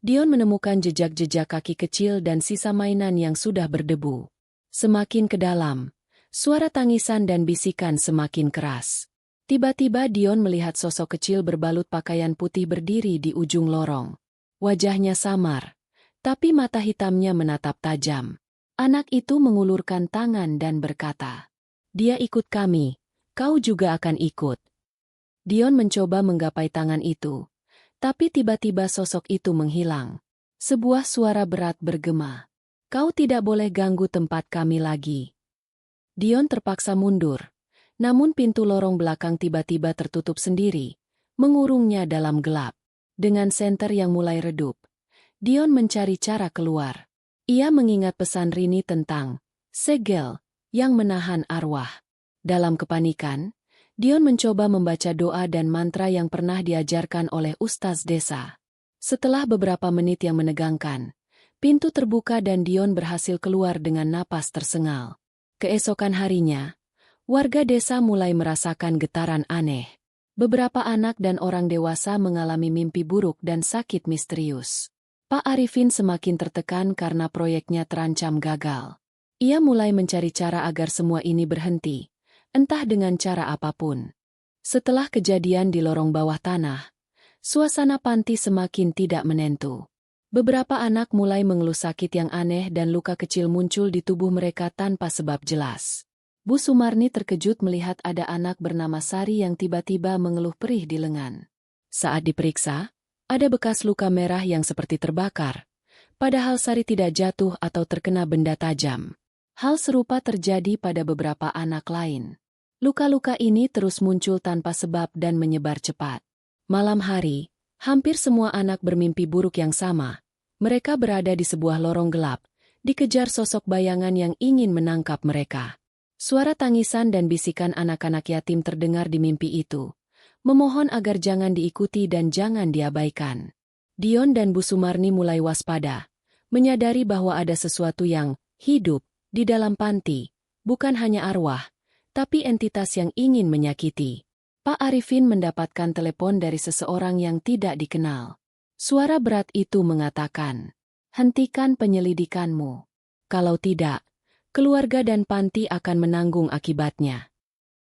Dion menemukan jejak-jejak kaki kecil dan sisa mainan yang sudah berdebu. Semakin ke dalam, suara tangisan dan bisikan semakin keras. Tiba-tiba Dion melihat sosok kecil berbalut pakaian putih berdiri di ujung lorong. Wajahnya samar, tapi mata hitamnya menatap tajam. Anak itu mengulurkan tangan dan berkata, "Dia ikut kami, kau juga akan ikut." Dion mencoba menggapai tangan itu, tapi tiba-tiba sosok itu menghilang. Sebuah suara berat bergema, "Kau tidak boleh ganggu tempat kami lagi." Dion terpaksa mundur, namun pintu lorong belakang tiba-tiba tertutup sendiri, mengurungnya dalam gelap. Dengan senter yang mulai redup, Dion mencari cara keluar. Ia mengingat pesan Rini tentang segel yang menahan arwah. Dalam kepanikan, Dion mencoba membaca doa dan mantra yang pernah diajarkan oleh Ustaz desa. Setelah beberapa menit yang menegangkan, pintu terbuka dan Dion berhasil keluar dengan napas tersengal. Keesokan harinya, warga desa mulai merasakan getaran aneh. Beberapa anak dan orang dewasa mengalami mimpi buruk dan sakit misterius. Pak Arifin semakin tertekan karena proyeknya terancam gagal. Ia mulai mencari cara agar semua ini berhenti, entah dengan cara apapun. Setelah kejadian di lorong bawah tanah, suasana panti semakin tidak menentu. Beberapa anak mulai mengeluh sakit yang aneh dan luka kecil muncul di tubuh mereka tanpa sebab jelas. Bu Sumarni terkejut melihat ada anak bernama Sari yang tiba-tiba mengeluh perih di lengan. Saat diperiksa, ada bekas luka merah yang seperti terbakar, padahal Sari tidak jatuh atau terkena benda tajam. Hal serupa terjadi pada beberapa anak lain. Luka-luka ini terus muncul tanpa sebab dan menyebar cepat. Malam hari, hampir semua anak bermimpi buruk yang sama. Mereka berada di sebuah lorong gelap, dikejar sosok bayangan yang ingin menangkap mereka. Suara tangisan dan bisikan anak-anak yatim terdengar di mimpi itu, memohon agar jangan diikuti dan jangan diabaikan. Dion dan Bu Sumarni mulai waspada, menyadari bahwa ada sesuatu yang hidup di dalam panti, bukan hanya arwah, tapi entitas yang ingin menyakiti. Pak Arifin mendapatkan telepon dari seseorang yang tidak dikenal. Suara berat itu mengatakan, "Hentikan penyelidikanmu. Kalau tidak, keluarga dan panti akan menanggung akibatnya."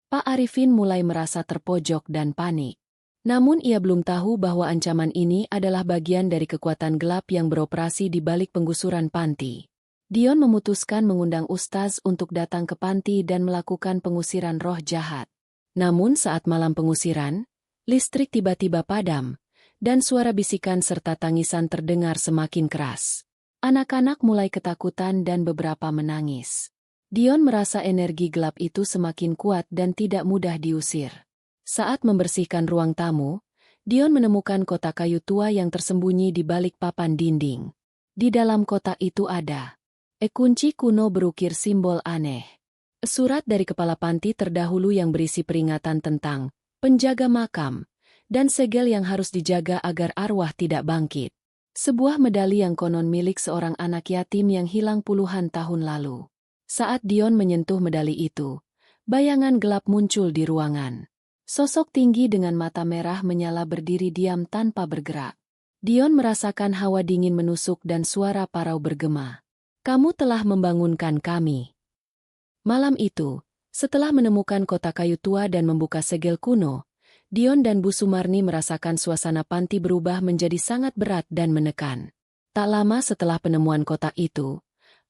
Pak Arifin mulai merasa terpojok dan panik. Namun ia belum tahu bahwa ancaman ini adalah bagian dari kekuatan gelap yang beroperasi di balik penggusuran panti. Dion memutuskan mengundang Ustaz untuk datang ke panti dan melakukan pengusiran roh jahat. Namun saat malam pengusiran, listrik tiba-tiba padam, dan suara bisikan serta tangisan terdengar semakin keras. Anak-anak mulai ketakutan dan beberapa menangis. Dion merasa energi gelap itu semakin kuat dan tidak mudah diusir. Saat membersihkan ruang tamu, Dion menemukan kotak kayu tua yang tersembunyi di balik papan dinding. Di dalam kotak itu ada kunci kuno berukir simbol aneh. Surat dari kepala panti terdahulu yang berisi peringatan tentang penjaga makam dan segel yang harus dijaga agar arwah tidak bangkit. Sebuah medali yang konon milik seorang anak yatim yang hilang puluhan tahun lalu. Saat Dion menyentuh medali itu, bayangan gelap muncul di ruangan. Sosok tinggi dengan mata merah menyala berdiri diam tanpa bergerak. Dion merasakan hawa dingin menusuk dan suara parau bergema. "Kamu telah membangunkan kami." Malam itu, setelah menemukan kotak kayu tua dan membuka segel kuno, Dion dan Bu Sumarni merasakan suasana panti berubah menjadi sangat berat dan menekan. Tak lama setelah penemuan kotak itu,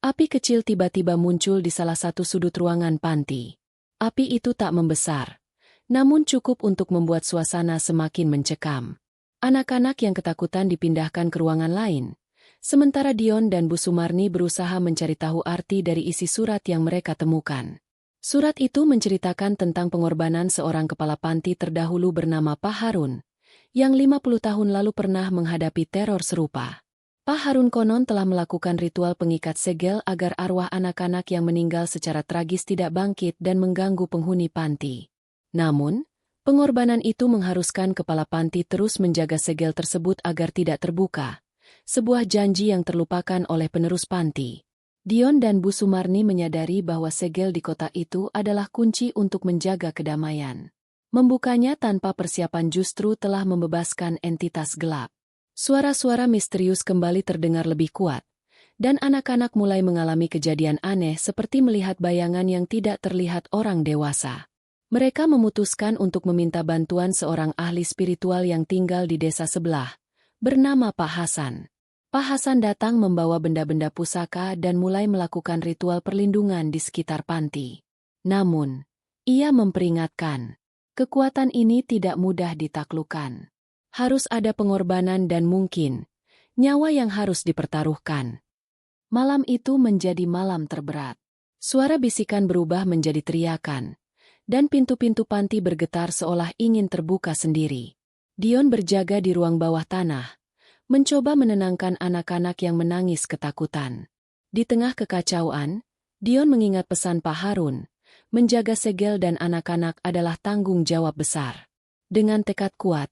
api kecil tiba-tiba muncul di salah satu sudut ruangan panti. Api itu tak membesar, namun cukup untuk membuat suasana semakin mencekam. Anak-anak yang ketakutan dipindahkan ke ruangan lain, sementara Dion dan Bu Sumarni berusaha mencari tahu arti dari isi surat yang mereka temukan. Surat itu menceritakan tentang pengorbanan seorang kepala panti terdahulu bernama Pak Harun, yang 50 tahun lalu pernah menghadapi teror serupa. Pak Harun konon telah melakukan ritual pengikat segel agar arwah anak-anak yang meninggal secara tragis tidak bangkit dan mengganggu penghuni panti. Namun, pengorbanan itu mengharuskan kepala panti terus menjaga segel tersebut agar tidak terbuka, sebuah janji yang terlupakan oleh penerus panti. Dion dan Bu Sumarni menyadari bahwa segel di kota itu adalah kunci untuk menjaga kedamaian. Membukanya tanpa persiapan justru telah membebaskan entitas gelap. Suara-suara misterius kembali terdengar lebih kuat, dan anak-anak mulai mengalami kejadian aneh seperti melihat bayangan yang tidak terlihat orang dewasa. Mereka memutuskan untuk meminta bantuan seorang ahli spiritual yang tinggal di desa sebelah, bernama Pak Hasan. Pak Hasan datang membawa benda-benda pusaka dan mulai melakukan ritual perlindungan di sekitar panti. Namun, ia memperingatkan, kekuatan ini tidak mudah ditaklukkan. Harus ada pengorbanan dan mungkin nyawa yang harus dipertaruhkan. Malam itu menjadi malam terberat. Suara bisikan berubah menjadi teriakan, dan pintu-pintu panti bergetar seolah ingin terbuka sendiri. Dion berjaga di ruang bawah tanah, mencoba menenangkan anak-anak yang menangis ketakutan. Di tengah kekacauan, Dion mengingat pesan Pak Harun, menjaga segel dan anak-anak adalah tanggung jawab besar. Dengan tekad kuat,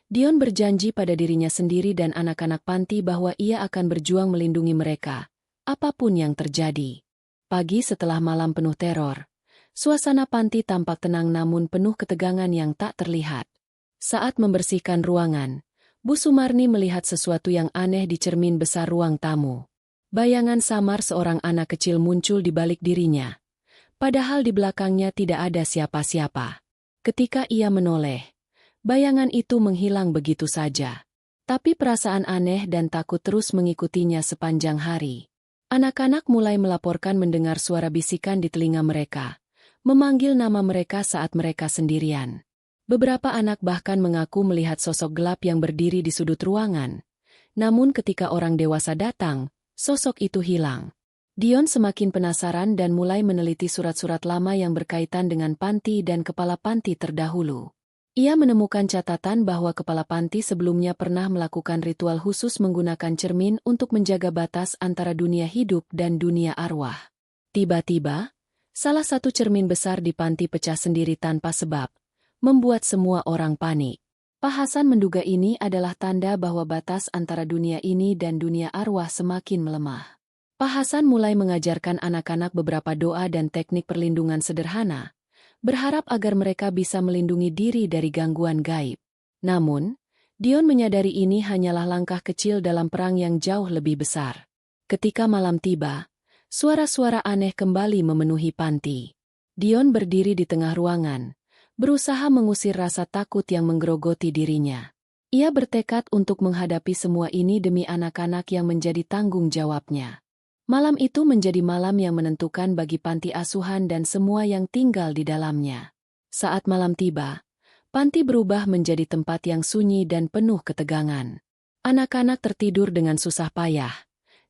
Dion berjanji pada dirinya sendiri dan anak-anak panti bahwa ia akan berjuang melindungi mereka, apapun yang terjadi. Pagi setelah malam penuh teror, suasana panti tampak tenang namun penuh ketegangan yang tak terlihat. Saat membersihkan ruangan, Bu Sumarni melihat sesuatu yang aneh di cermin besar ruang tamu. Bayangan samar seorang anak kecil muncul di balik dirinya, padahal di belakangnya tidak ada siapa-siapa. Ketika ia menoleh, bayangan itu menghilang begitu saja. Tapi perasaan aneh dan takut terus mengikutinya sepanjang hari. Anak-anak mulai melaporkan mendengar suara bisikan di telinga mereka, memanggil nama mereka saat mereka sendirian. Beberapa anak bahkan mengaku melihat sosok gelap yang berdiri di sudut ruangan. Namun ketika orang dewasa datang, sosok itu hilang. Dion semakin penasaran dan mulai meneliti surat-surat lama yang berkaitan dengan panti dan kepala panti terdahulu. Ia menemukan catatan bahwa kepala panti sebelumnya pernah melakukan ritual khusus menggunakan cermin untuk menjaga batas antara dunia hidup dan dunia arwah. Tiba-tiba, salah satu cermin besar di panti pecah sendiri tanpa sebab, membuat semua orang panik. Pak Hasan menduga ini adalah tanda bahwa batas antara dunia ini dan dunia arwah semakin melemah. Pak Hasan mulai mengajarkan anak-anak beberapa doa dan teknik perlindungan sederhana, berharap agar mereka bisa melindungi diri dari gangguan gaib. Namun, Dion menyadari ini hanyalah langkah kecil dalam perang yang jauh lebih besar. Ketika malam tiba, suara-suara aneh kembali memenuhi panti. Dion berdiri di tengah ruangan, berusaha mengusir rasa takut yang menggerogoti dirinya. Ia bertekad untuk menghadapi semua ini demi anak-anak yang menjadi tanggung jawabnya. Malam itu menjadi malam yang menentukan bagi panti asuhan dan semua yang tinggal di dalamnya. Saat malam tiba, panti berubah menjadi tempat yang sunyi dan penuh ketegangan. Anak-anak tertidur dengan susah payah.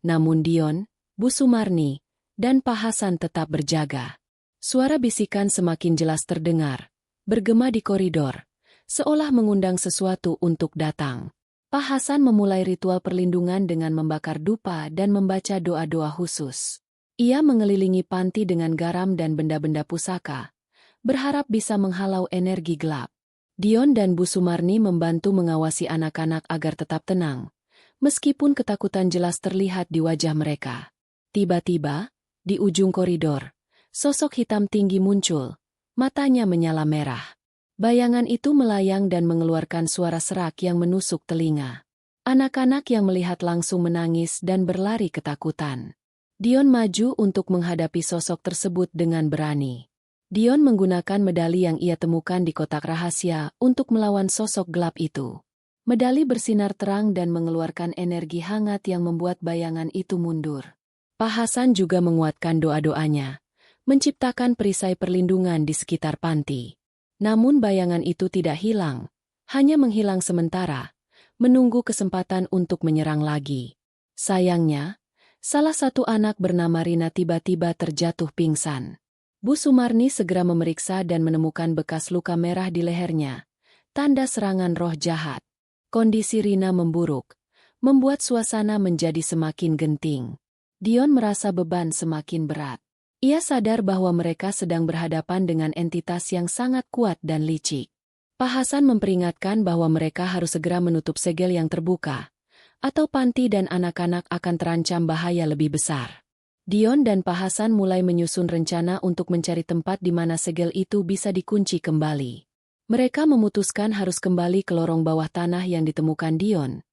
Namun Dion, Bu Sumarni, dan Pak Hasan tetap berjaga. Suara bisikan semakin jelas terdengar, bergema di koridor, seolah mengundang sesuatu untuk datang. Pak Hasan memulai ritual perlindungan dengan membakar dupa dan membaca doa-doa khusus. Ia mengelilingi panti dengan garam dan benda-benda pusaka, berharap bisa menghalau energi gelap. Dion dan Bu Sumarni membantu mengawasi anak-anak agar tetap tenang, meskipun ketakutan jelas terlihat di wajah mereka. Tiba-tiba, di ujung koridor, sosok hitam tinggi muncul. Matanya menyala merah. Bayangan itu melayang dan mengeluarkan suara serak yang menusuk telinga. Anak-anak yang melihat langsung menangis dan berlari ketakutan. Dion maju untuk menghadapi sosok tersebut dengan berani. Dion menggunakan medali yang ia temukan di kotak rahasia untuk melawan sosok gelap itu. Medali bersinar terang dan mengeluarkan energi hangat yang membuat bayangan itu mundur. Pak Hasan juga menguatkan doa-doanya, menciptakan perisai perlindungan di sekitar panti. Namun bayangan itu tidak hilang, hanya menghilang sementara, menunggu kesempatan untuk menyerang lagi. Sayangnya, salah satu anak bernama Rina tiba-tiba terjatuh pingsan. Bu Sumarni segera memeriksa dan menemukan bekas luka merah di lehernya, tanda serangan roh jahat. Kondisi Rina memburuk, membuat suasana menjadi semakin genting. Dion merasa beban semakin berat. Ia sadar bahwa mereka sedang berhadapan dengan entitas yang sangat kuat dan licik. Pak Hasan memperingatkan bahwa mereka harus segera menutup segel yang terbuka, atau panti dan anak-anak akan terancam bahaya lebih besar. Dion dan Pak Hasan mulai menyusun rencana untuk mencari tempat di mana segel itu bisa dikunci kembali. Mereka memutuskan harus kembali ke lorong bawah tanah yang ditemukan Dion,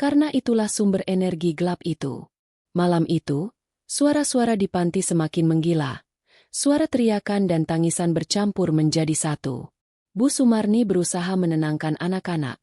karena itulah sumber energi gelap itu. Malam itu, suara-suara di panti semakin menggila. Suara teriakan dan tangisan bercampur menjadi satu. Bu Sumarni berusaha menenangkan anak-anak,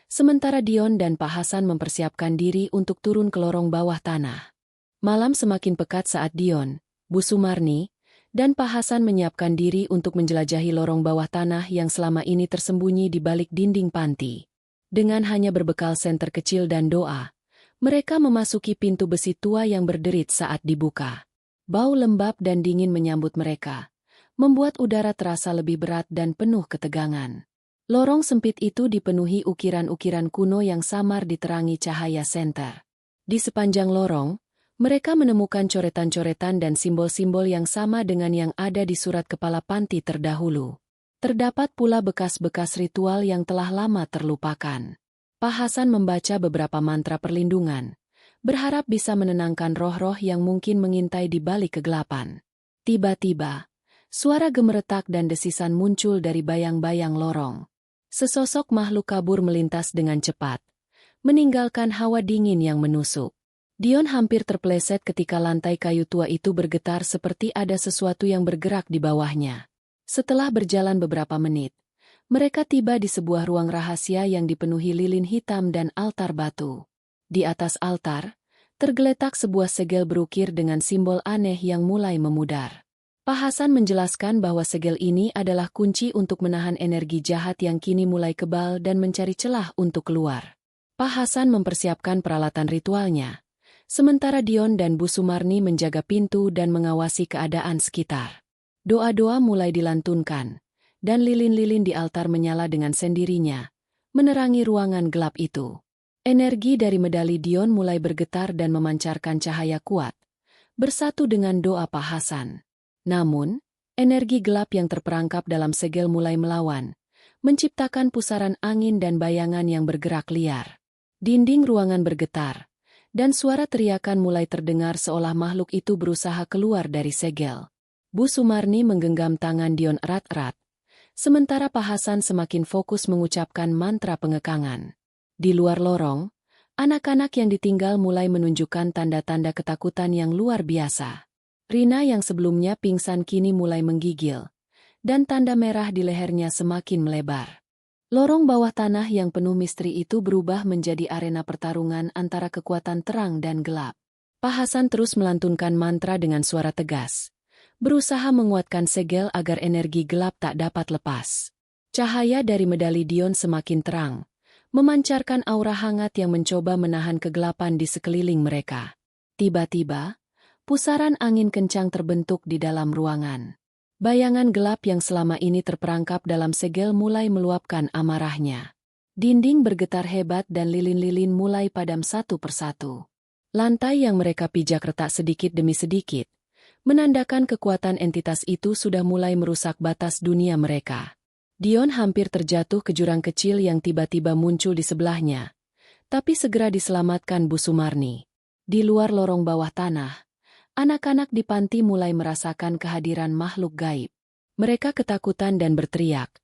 sementara Dion dan Pak Hasan mempersiapkan diri untuk turun ke lorong bawah tanah. Malam semakin pekat saat Dion, Bu Sumarni, dan Pak Hasan menyiapkan diri untuk menjelajahi lorong bawah tanah yang selama ini tersembunyi di balik dinding panti. Dengan hanya berbekal senter kecil dan doa, mereka memasuki pintu besi tua yang berderit saat dibuka. Bau lembab dan dingin menyambut mereka, membuat udara terasa lebih berat dan penuh ketegangan. Lorong sempit itu dipenuhi ukiran-ukiran kuno yang samar diterangi cahaya senter. Di sepanjang lorong, mereka menemukan coretan-coretan dan simbol-simbol yang sama dengan yang ada di surat kepala panti terdahulu. Terdapat pula bekas-bekas ritual yang telah lama terlupakan. Pak Hasan membaca beberapa mantra perlindungan, berharap bisa menenangkan roh-roh yang mungkin mengintai di balik kegelapan. Tiba-tiba, suara gemeretak dan desisan muncul dari bayang-bayang lorong. Sesosok makhluk kabur melintas dengan cepat, meninggalkan hawa dingin yang menusuk. Dion hampir terpeleset ketika lantai kayu tua itu bergetar seperti ada sesuatu yang bergerak di bawahnya. Setelah berjalan beberapa menit, mereka tiba di sebuah ruang rahasia yang dipenuhi lilin hitam dan altar batu. Di atas altar, tergeletak sebuah segel berukir dengan simbol aneh yang mulai memudar. Pak Hasan menjelaskan bahwa segel ini adalah kunci untuk menahan energi jahat yang kini mulai kebal dan mencari celah untuk keluar. Pak Hasan mempersiapkan peralatan ritualnya, sementara Dion dan Bu Sumarni menjaga pintu dan mengawasi keadaan sekitar. Doa-doa mulai dilantunkan, dan lilin-lilin di altar menyala dengan sendirinya, menerangi ruangan gelap itu. Energi dari medali Dion mulai bergetar dan memancarkan cahaya kuat, bersatu dengan doa Pak Hasan. Namun, energi gelap yang terperangkap dalam segel mulai melawan, menciptakan pusaran angin dan bayangan yang bergerak liar. Dinding ruangan bergetar, dan suara teriakan mulai terdengar seolah makhluk itu berusaha keluar dari segel. Bu Sumarni menggenggam tangan Dion erat-erat, sementara Pak Hasan semakin fokus mengucapkan mantra pengekangan. Di luar lorong, anak-anak yang ditinggal mulai menunjukkan tanda-tanda ketakutan yang luar biasa. Rina yang sebelumnya pingsan kini mulai menggigil, dan tanda merah di lehernya semakin melebar. Lorong bawah tanah yang penuh misteri itu berubah menjadi arena pertarungan antara kekuatan terang dan gelap. Pak Hasan terus melantunkan mantra dengan suara tegas, berusaha menguatkan segel agar energi gelap tak dapat lepas. Cahaya dari medali Dion semakin terang, memancarkan aura hangat yang mencoba menahan kegelapan di sekeliling mereka. Tiba-tiba, pusaran angin kencang terbentuk di dalam ruangan. Bayangan gelap yang selama ini terperangkap dalam segel mulai meluapkan amarahnya. Dinding bergetar hebat dan lilin-lilin mulai padam satu persatu. Lantai yang mereka pijak retak sedikit demi sedikit, menandakan kekuatan entitas itu sudah mulai merusak batas dunia mereka. Dion hampir terjatuh ke jurang kecil yang tiba-tiba muncul di sebelahnya, tapi segera diselamatkan Bu Sumarni. Di luar lorong bawah tanah, anak-anak di panti mulai merasakan kehadiran makhluk gaib. Mereka ketakutan dan berteriak,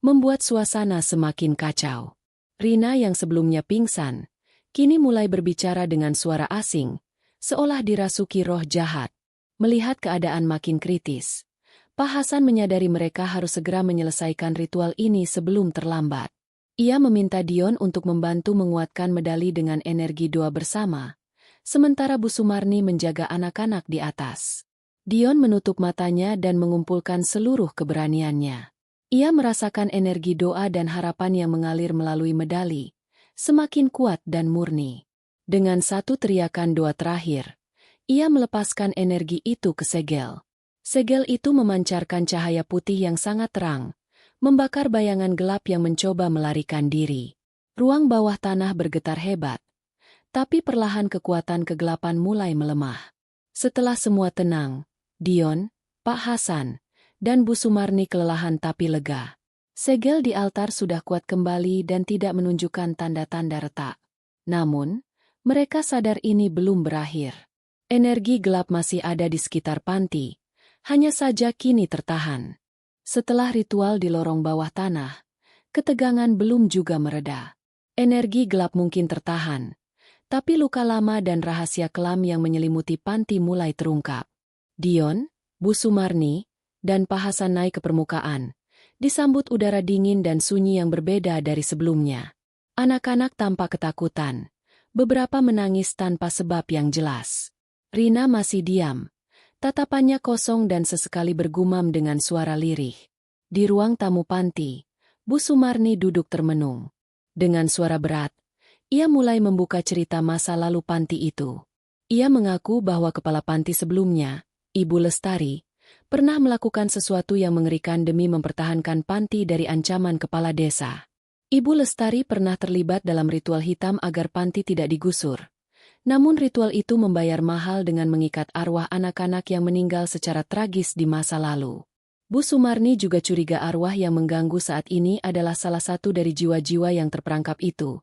membuat suasana semakin kacau. Rina yang sebelumnya pingsan, kini mulai berbicara dengan suara asing, seolah dirasuki roh jahat. Melihat keadaan makin kritis, Pak Hasan menyadari mereka harus segera menyelesaikan ritual ini sebelum terlambat. Ia meminta Dion untuk membantu menguatkan medali dengan energi doa bersama, sementara Bu Sumarni menjaga anak-anak di atas. Dion menutup matanya dan mengumpulkan seluruh keberaniannya. Ia merasakan energi doa dan harapan yang mengalir melalui medali, semakin kuat dan murni. Dengan satu teriakan doa terakhir, ia melepaskan energi itu ke segel. Segel itu memancarkan cahaya putih yang sangat terang, membakar bayangan gelap yang mencoba melarikan diri. Ruang bawah tanah bergetar hebat, tapi perlahan kekuatan kegelapan mulai melemah. Setelah semua tenang, Dion, Pak Hasan, dan Bu Sumarni kelelahan tapi lega. Segel di altar sudah kuat kembali dan tidak menunjukkan tanda-tanda retak. Namun, mereka sadar ini belum berakhir. Energi gelap masih ada di sekitar panti, hanya saja kini tertahan. Setelah ritual di lorong bawah tanah, ketegangan belum juga mereda. Energi gelap mungkin tertahan, tapi luka lama dan rahasia kelam yang menyelimuti panti mulai terungkap. Dion, Bu Sumarni, dan Pak Hasan naik ke permukaan, disambut udara dingin dan sunyi yang berbeda dari sebelumnya. Anak-anak tampak ketakutan, beberapa menangis tanpa sebab yang jelas. Rina masih diam, tatapannya kosong dan sesekali bergumam dengan suara lirih. Di ruang tamu panti, Bu Sumarni duduk termenung. Dengan suara berat, ia mulai membuka cerita masa lalu panti itu. Ia mengaku bahwa kepala panti sebelumnya, Ibu Lestari, pernah melakukan sesuatu yang mengerikan demi mempertahankan panti dari ancaman kepala desa. Ibu Lestari pernah terlibat dalam ritual hitam agar panti tidak digusur. Namun ritual itu membayar mahal dengan mengikat arwah anak-anak yang meninggal secara tragis di masa lalu. Bu Sumarni juga curiga arwah yang mengganggu saat ini adalah salah satu dari jiwa-jiwa yang terperangkap itu,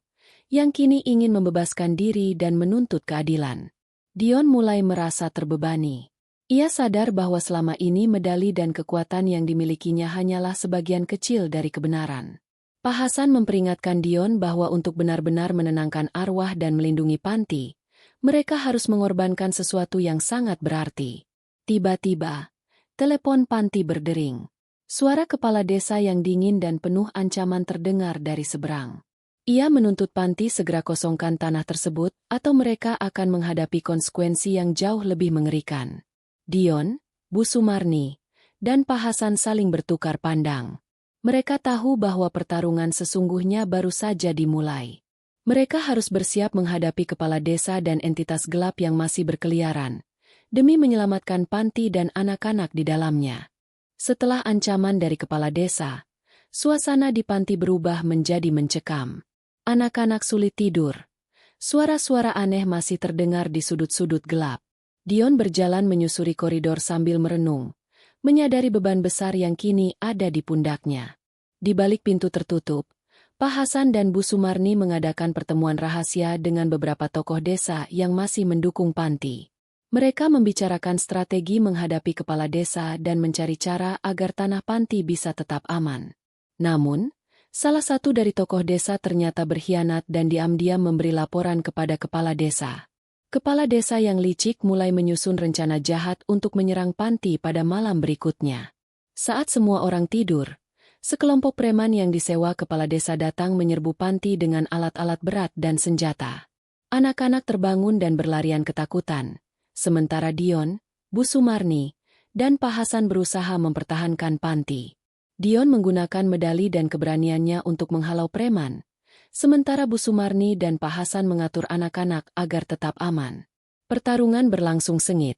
yang kini ingin membebaskan diri dan menuntut keadilan. Dion mulai merasa terbebani. Ia sadar bahwa selama ini medali dan kekuatan yang dimilikinya hanyalah sebagian kecil dari kebenaran. Pak Hasan memperingatkan Dion bahwa untuk benar-benar menenangkan arwah dan melindungi panti, mereka harus mengorbankan sesuatu yang sangat berarti. Tiba-tiba, telepon panti berdering. Suara kepala desa yang dingin dan penuh ancaman terdengar dari seberang. Ia menuntut panti segera kosongkan tanah tersebut, atau mereka akan menghadapi konsekuensi yang jauh lebih mengerikan. Dion, Bu Sumarni, dan Pak Hasan saling bertukar pandang. Mereka tahu bahwa pertarungan sesungguhnya baru saja dimulai. Mereka harus bersiap menghadapi kepala desa dan entitas gelap yang masih berkeliaran, demi menyelamatkan panti dan anak-anak di dalamnya. Setelah ancaman dari kepala desa, suasana di panti berubah menjadi mencekam. Anak-anak sulit tidur. Suara-suara aneh masih terdengar di sudut-sudut gelap. Dion berjalan menyusuri koridor sambil merenung, menyadari beban besar yang kini ada di pundaknya. Di balik pintu tertutup, Pak Hasan dan Bu Sumarni mengadakan pertemuan rahasia dengan beberapa tokoh desa yang masih mendukung panti. Mereka membicarakan strategi menghadapi kepala desa dan mencari cara agar tanah panti bisa tetap aman. Namun, salah satu dari tokoh desa ternyata berkhianat dan diam-diam memberi laporan kepada kepala desa. Kepala desa yang licik mulai menyusun rencana jahat untuk menyerang panti pada malam berikutnya. Saat semua orang tidur, sekelompok preman yang disewa kepala desa datang menyerbu panti dengan alat-alat berat dan senjata. Anak-anak terbangun dan berlarian ketakutan, sementara Dion, Bu Sumarni, dan Pak Hasan berusaha mempertahankan panti. Dion menggunakan medali dan keberaniannya untuk menghalau preman, sementara Bu Sumarni dan Pak Hasan mengatur anak-anak agar tetap aman. Pertarungan berlangsung sengit,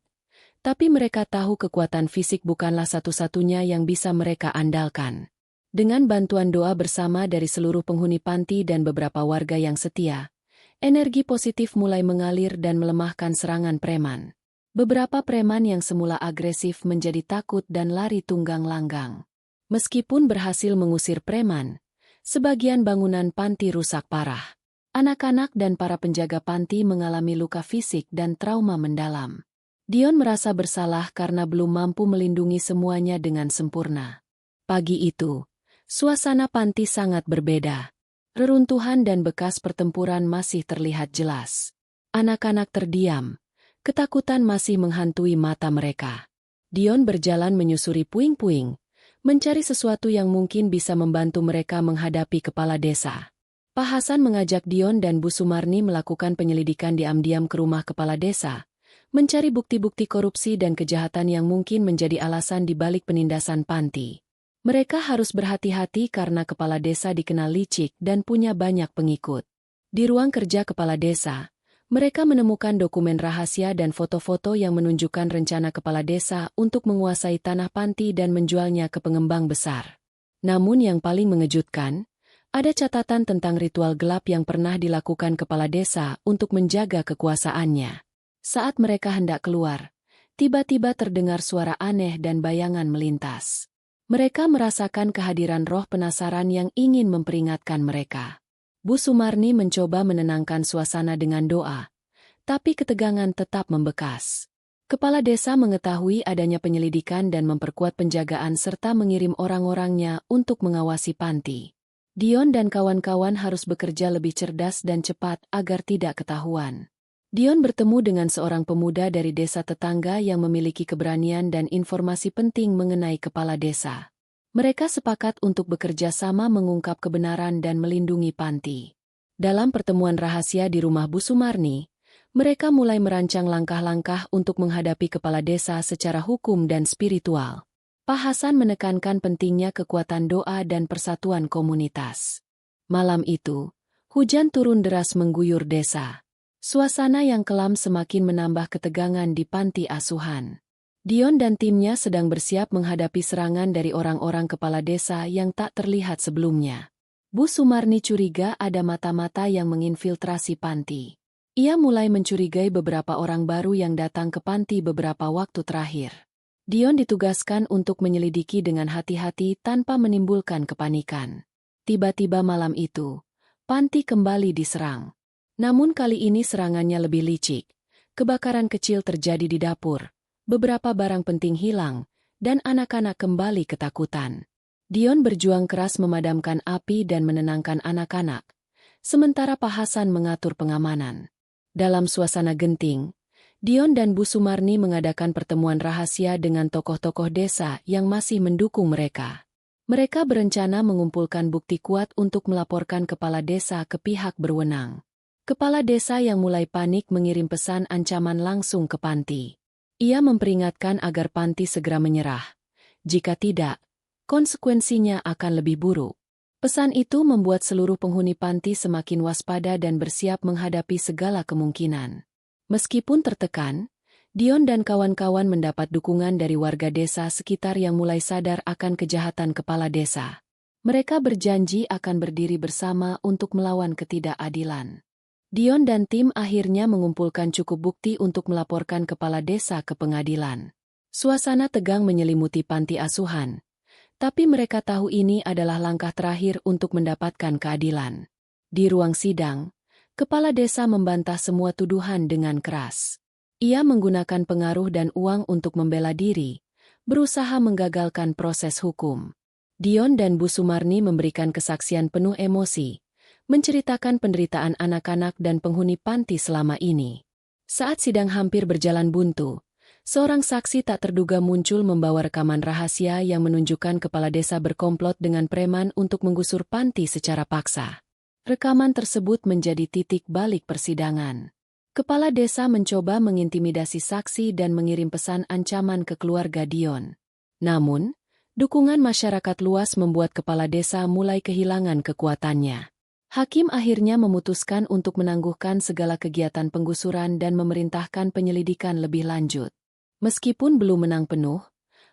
tapi mereka tahu kekuatan fisik bukanlah satu-satunya yang bisa mereka andalkan. Dengan bantuan doa bersama dari seluruh penghuni panti dan beberapa warga yang setia, energi positif mulai mengalir dan melemahkan serangan preman. Beberapa preman yang semula agresif menjadi takut dan lari tunggang langgang. Meskipun berhasil mengusir preman, sebagian bangunan panti rusak parah. Anak-anak dan para penjaga panti mengalami luka fisik dan trauma mendalam. Dion merasa bersalah karena belum mampu melindungi semuanya dengan sempurna. Pagi itu, suasana panti sangat berbeda. Reruntuhan dan bekas pertempuran masih terlihat jelas. Anak-anak terdiam. Ketakutan masih menghantui mata mereka. Dion berjalan menyusuri puing-puing, mencari sesuatu yang mungkin bisa membantu mereka menghadapi kepala desa. Pak Hasan mengajak Dion dan Bu Sumarni melakukan penyelidikan diam-diam ke rumah kepala desa, mencari bukti-bukti korupsi dan kejahatan yang mungkin menjadi alasan di balik penindasan panti. Mereka harus berhati-hati karena kepala desa dikenal licik dan punya banyak pengikut. Di ruang kerja kepala desa, mereka menemukan dokumen rahasia dan foto-foto yang menunjukkan rencana kepala desa untuk menguasai tanah panti dan menjualnya ke pengembang besar. Namun yang paling mengejutkan, ada catatan tentang ritual gelap yang pernah dilakukan kepala desa untuk menjaga kekuasaannya. Saat mereka hendak keluar, tiba-tiba terdengar suara aneh dan bayangan melintas. Mereka merasakan kehadiran roh penasaran yang ingin memperingatkan mereka. Bu Sumarni mencoba menenangkan suasana dengan doa, Tapi ketegangan tetap membekas. Kepala desa mengetahui adanya penyelidikan dan memperkuat penjagaan serta mengirim orang-orangnya untuk mengawasi panti. Dion dan kawan-kawan harus bekerja lebih cerdas dan cepat agar tidak ketahuan. Dion bertemu dengan seorang pemuda dari desa tetangga yang memiliki keberanian dan informasi penting mengenai kepala desa. Mereka sepakat untuk bekerja sama mengungkap kebenaran dan melindungi panti. Dalam pertemuan rahasia di rumah Bu Sumarni, mereka mulai merancang langkah-langkah untuk menghadapi kepala desa secara hukum dan spiritual. Pak Hasan menekankan pentingnya kekuatan doa dan persatuan komunitas. Malam itu, hujan turun deras mengguyur desa. Suasana yang kelam semakin menambah ketegangan di panti asuhan. Dion dan timnya sedang bersiap menghadapi serangan dari orang-orang kepala desa yang tak terlihat sebelumnya. Bu Sumarni curiga ada mata-mata yang menginfiltrasi panti. Ia mulai mencurigai beberapa orang baru yang datang ke panti beberapa waktu terakhir. Dion ditugaskan untuk menyelidiki dengan hati-hati tanpa menimbulkan kepanikan. Tiba-tiba malam itu, panti kembali diserang. Namun kali ini serangannya lebih licik. Kebakaran kecil terjadi di dapur, beberapa barang penting hilang, dan anak-anak kembali ketakutan. Dion berjuang keras memadamkan api dan menenangkan anak-anak, sementara Pak Hasan mengatur pengamanan. Dalam suasana genting, Dion dan Bu Sumarni mengadakan pertemuan rahasia dengan tokoh-tokoh desa yang masih mendukung mereka. Mereka berencana mengumpulkan bukti kuat untuk melaporkan kepala desa ke pihak berwenang. Kepala desa yang mulai panik mengirim pesan ancaman langsung ke panti. Ia memperingatkan agar panti segera menyerah. Jika tidak, konsekuensinya akan lebih buruk. Pesan itu membuat seluruh penghuni panti semakin waspada dan bersiap menghadapi segala kemungkinan. Meskipun tertekan, Dion dan kawan-kawan mendapat dukungan dari warga desa sekitar yang mulai sadar akan kejahatan kepala desa. Mereka berjanji akan berdiri bersama untuk melawan ketidakadilan. Dion dan tim akhirnya mengumpulkan cukup bukti untuk melaporkan kepala desa ke pengadilan. Suasana tegang menyelimuti panti asuhan. Tapi mereka tahu ini adalah langkah terakhir untuk mendapatkan keadilan. Di ruang sidang, kepala desa membantah semua tuduhan dengan keras. Ia menggunakan pengaruh dan uang untuk membela diri, berusaha menggagalkan proses hukum. Dion dan Bu Sumarni memberikan kesaksian penuh emosi, menceritakan penderitaan anak-anak dan penghuni panti selama ini. Saat sidang hampir berjalan buntu, seorang saksi tak terduga muncul membawa rekaman rahasia yang menunjukkan kepala desa berkomplot dengan preman untuk menggusur panti secara paksa. Rekaman tersebut menjadi titik balik persidangan. Kepala desa mencoba mengintimidasi saksi dan mengirim pesan ancaman ke keluarga Dion. Namun, dukungan masyarakat luas membuat kepala desa mulai kehilangan kekuatannya. Hakim akhirnya memutuskan untuk menangguhkan segala kegiatan penggusuran dan memerintahkan penyelidikan lebih lanjut. Meskipun belum menang penuh,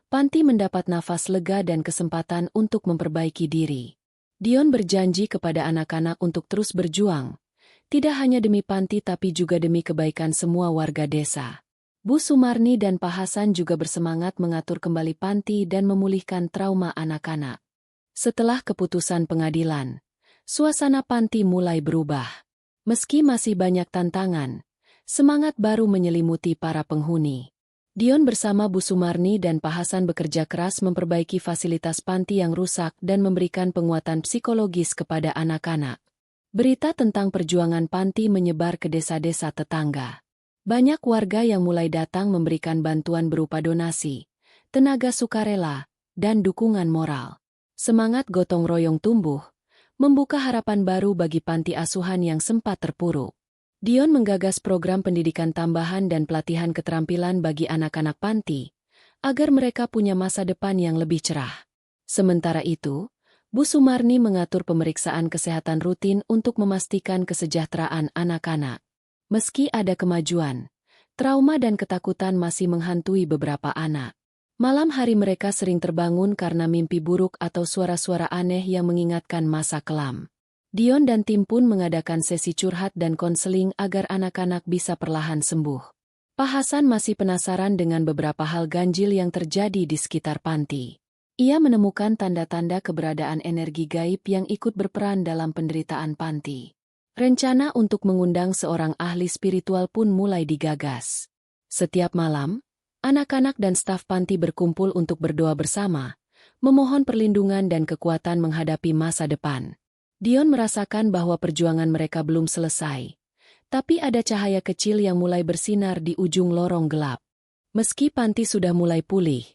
panti mendapat nafas lega dan kesempatan untuk memperbaiki diri. Dion berjanji kepada anak-anak untuk terus berjuang, tidak hanya demi panti tapi juga demi kebaikan semua warga desa. Bu Sumarni dan Pak Hasan juga bersemangat mengatur kembali panti dan memulihkan trauma anak-anak. Setelah keputusan pengadilan, suasana panti mulai berubah. Meski masih banyak tantangan, semangat baru menyelimuti para penghuni. Dion bersama Bu Sumarni dan Pak Hasan bekerja keras memperbaiki fasilitas panti yang rusak dan memberikan penguatan psikologis kepada anak-anak. Berita tentang perjuangan panti menyebar ke desa-desa tetangga. Banyak warga yang mulai datang memberikan bantuan berupa donasi, tenaga sukarela, dan dukungan moral. Semangat gotong royong tumbuh, membuka harapan baru bagi panti asuhan yang sempat terpuruk. Dion menggagas program pendidikan tambahan dan pelatihan keterampilan bagi anak-anak panti, agar mereka punya masa depan yang lebih cerah. Sementara itu, Bu Sumarni mengatur pemeriksaan kesehatan rutin untuk memastikan kesejahteraan anak-anak. Meski ada kemajuan, trauma dan ketakutan masih menghantui beberapa anak. Malam hari mereka sering terbangun karena mimpi buruk atau suara-suara aneh yang mengingatkan masa kelam. Dion dan tim pun mengadakan sesi curhat dan konseling agar anak-anak bisa perlahan sembuh. Pak Hasan masih penasaran dengan beberapa hal ganjil yang terjadi di sekitar panti. Ia menemukan tanda-tanda keberadaan energi gaib yang ikut berperan dalam penderitaan panti. Rencana untuk mengundang seorang ahli spiritual pun mulai digagas. Setiap malam, anak-anak dan staf panti berkumpul untuk berdoa bersama, memohon perlindungan dan kekuatan menghadapi masa depan. Dion merasakan bahwa perjuangan mereka belum selesai. Tapi ada cahaya kecil yang mulai bersinar di ujung lorong gelap. Meski panti sudah mulai pulih,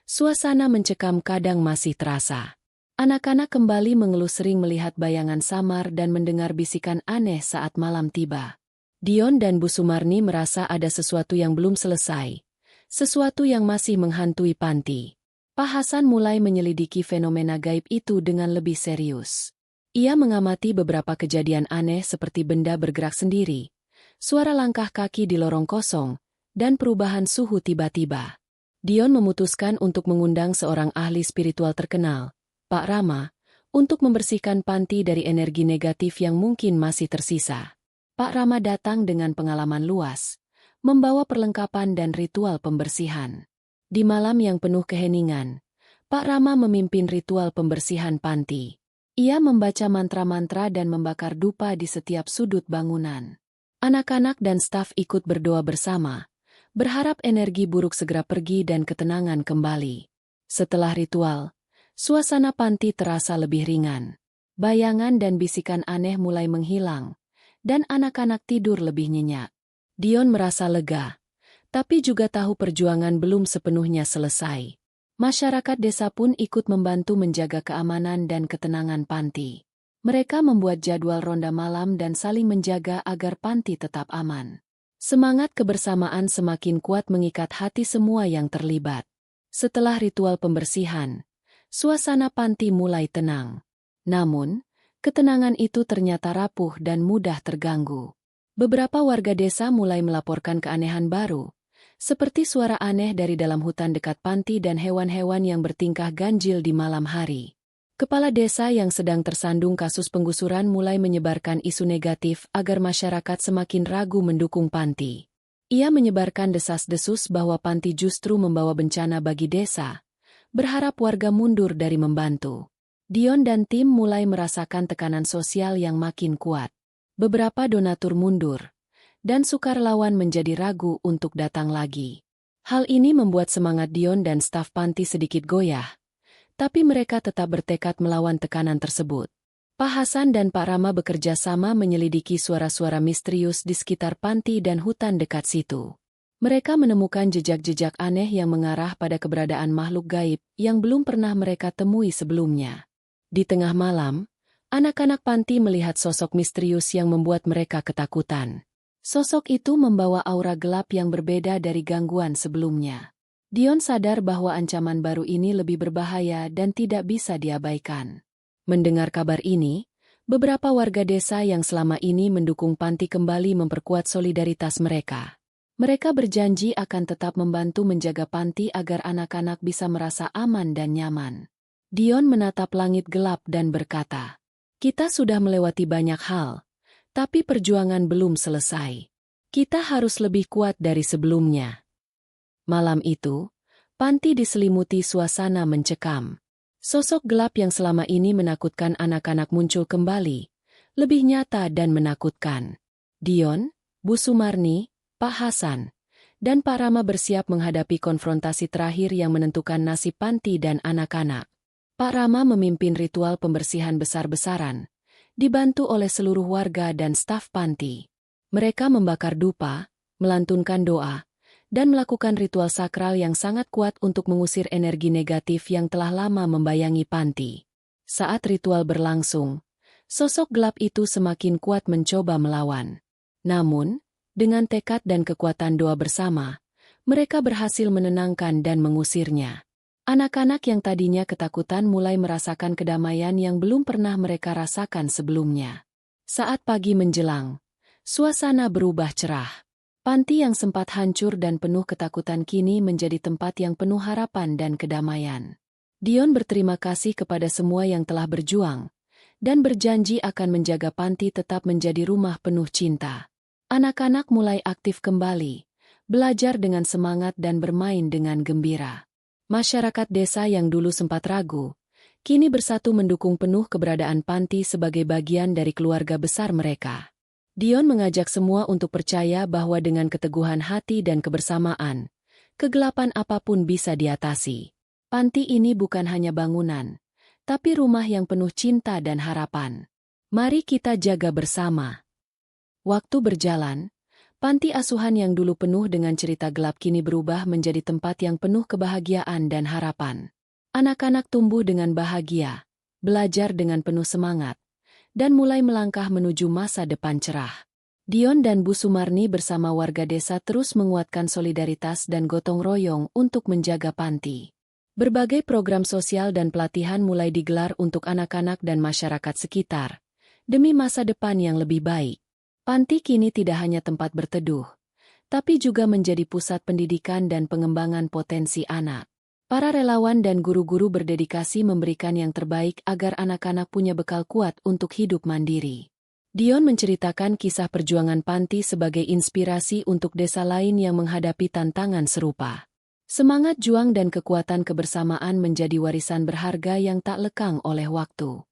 suasana mencekam kadang masih terasa. Anak-anak kembali mengeluh sering melihat bayangan samar dan mendengar bisikan aneh saat malam tiba. Dion dan Bu Sumarni merasa ada sesuatu yang belum selesai. Sesuatu yang masih menghantui panti. Pak Hasan mulai menyelidiki fenomena gaib itu dengan lebih serius. Ia mengamati beberapa kejadian aneh seperti benda bergerak sendiri, suara langkah kaki di lorong kosong, dan perubahan suhu tiba-tiba. Dion memutuskan untuk mengundang seorang ahli spiritual terkenal, Pak Rama, untuk membersihkan panti dari energi negatif yang mungkin masih tersisa. Pak Rama datang dengan pengalaman luas, membawa perlengkapan dan ritual pembersihan. Di malam yang penuh keheningan, Pak Rama memimpin ritual pembersihan panti. Ia membaca mantra-mantra dan membakar dupa di setiap sudut bangunan. Anak-anak dan staf ikut berdoa bersama, berharap energi buruk segera pergi dan ketenangan kembali. Setelah ritual, suasana panti terasa lebih ringan. Bayangan dan bisikan aneh mulai menghilang, dan anak-anak tidur lebih nyenyak. Dion merasa lega, tapi juga tahu perjuangan belum sepenuhnya selesai. Masyarakat desa pun ikut membantu menjaga keamanan dan ketenangan panti. Mereka membuat jadwal ronda malam dan saling menjaga agar panti tetap aman. Semangat kebersamaan semakin kuat mengikat hati semua yang terlibat. Setelah ritual pembersihan, suasana panti mulai tenang. Namun, ketenangan itu ternyata rapuh dan mudah terganggu. Beberapa warga desa mulai melaporkan keanehan baru, seperti suara aneh dari dalam hutan dekat panti dan hewan-hewan yang bertingkah ganjil di malam hari. Kepala desa yang sedang tersandung kasus penggusuran mulai menyebarkan isu negatif agar masyarakat semakin ragu mendukung panti. Ia menyebarkan desas-desus bahwa panti justru membawa bencana bagi desa, berharap warga mundur dari membantu. Dion dan tim mulai merasakan tekanan sosial yang makin kuat. Beberapa donatur mundur, dan sukarelawan menjadi ragu untuk datang lagi. Hal ini membuat semangat Dion dan staf panti sedikit goyah, tapi mereka tetap bertekad melawan tekanan tersebut. Pak Hasan dan Pak Rama bekerja sama menyelidiki suara-suara misterius di sekitar panti dan hutan dekat situ. Mereka menemukan jejak-jejak aneh yang mengarah pada keberadaan makhluk gaib yang belum pernah mereka temui sebelumnya. Di tengah malam, anak-anak panti melihat sosok misterius yang membuat mereka ketakutan. Sosok itu membawa aura gelap yang berbeda dari gangguan sebelumnya. Dion sadar bahwa ancaman baru ini lebih berbahaya dan tidak bisa diabaikan. Mendengar kabar ini, beberapa warga desa yang selama ini mendukung panti kembali memperkuat solidaritas mereka. Mereka berjanji akan tetap membantu menjaga panti agar anak-anak bisa merasa aman dan nyaman. Dion menatap langit gelap dan berkata, "Kita sudah melewati banyak hal, tapi perjuangan belum selesai. Kita harus lebih kuat dari sebelumnya." Malam itu, panti diselimuti suasana mencekam. Sosok gelap yang selama ini menakutkan anak-anak muncul kembali, lebih nyata dan menakutkan. Dion, Bu Sumarni, Pak Hasan, dan Pak Rama bersiap menghadapi konfrontasi terakhir yang menentukan nasib panti dan anak-anak. Pak Rama memimpin ritual pembersihan besar-besaran, dibantu oleh seluruh warga dan staf panti. Mereka membakar dupa, melantunkan doa, dan melakukan ritual sakral yang sangat kuat untuk mengusir energi negatif yang telah lama membayangi panti. Saat ritual berlangsung, sosok gelap itu semakin kuat mencoba melawan. Namun, dengan tekad dan kekuatan doa bersama, mereka berhasil menenangkan dan mengusirnya. Anak-anak yang tadinya ketakutan mulai merasakan kedamaian yang belum pernah mereka rasakan sebelumnya. Saat pagi menjelang, suasana berubah cerah. Panti yang sempat hancur dan penuh ketakutan kini menjadi tempat yang penuh harapan dan kedamaian. Dion berterima kasih kepada semua yang telah berjuang, dan berjanji akan menjaga panti tetap menjadi rumah penuh cinta. Anak-anak mulai aktif kembali, belajar dengan semangat dan bermain dengan gembira. Masyarakat desa yang dulu sempat ragu, kini bersatu mendukung penuh keberadaan panti sebagai bagian dari keluarga besar mereka. Dion mengajak semua untuk percaya bahwa dengan keteguhan hati dan kebersamaan, kegelapan apapun bisa diatasi. Panti ini bukan hanya bangunan, tapi rumah yang penuh cinta dan harapan. Mari kita jaga bersama. Waktu berjalan, panti asuhan yang dulu penuh dengan cerita gelap kini berubah menjadi tempat yang penuh kebahagiaan dan harapan. Anak-anak tumbuh dengan bahagia, belajar dengan penuh semangat, dan mulai melangkah menuju masa depan cerah. Dion dan Bu Sumarni bersama warga desa terus menguatkan solidaritas dan gotong royong untuk menjaga panti. Berbagai program sosial dan pelatihan mulai digelar untuk anak-anak dan masyarakat sekitar, demi masa depan yang lebih baik. Panti kini tidak hanya tempat berteduh, tapi juga menjadi pusat pendidikan dan pengembangan potensi anak. Para relawan dan guru-guru berdedikasi memberikan yang terbaik agar anak-anak punya bekal kuat untuk hidup mandiri. Dion menceritakan kisah perjuangan panti sebagai inspirasi untuk desa lain yang menghadapi tantangan serupa. Semangat juang dan kekuatan kebersamaan menjadi warisan berharga yang tak lekang oleh waktu.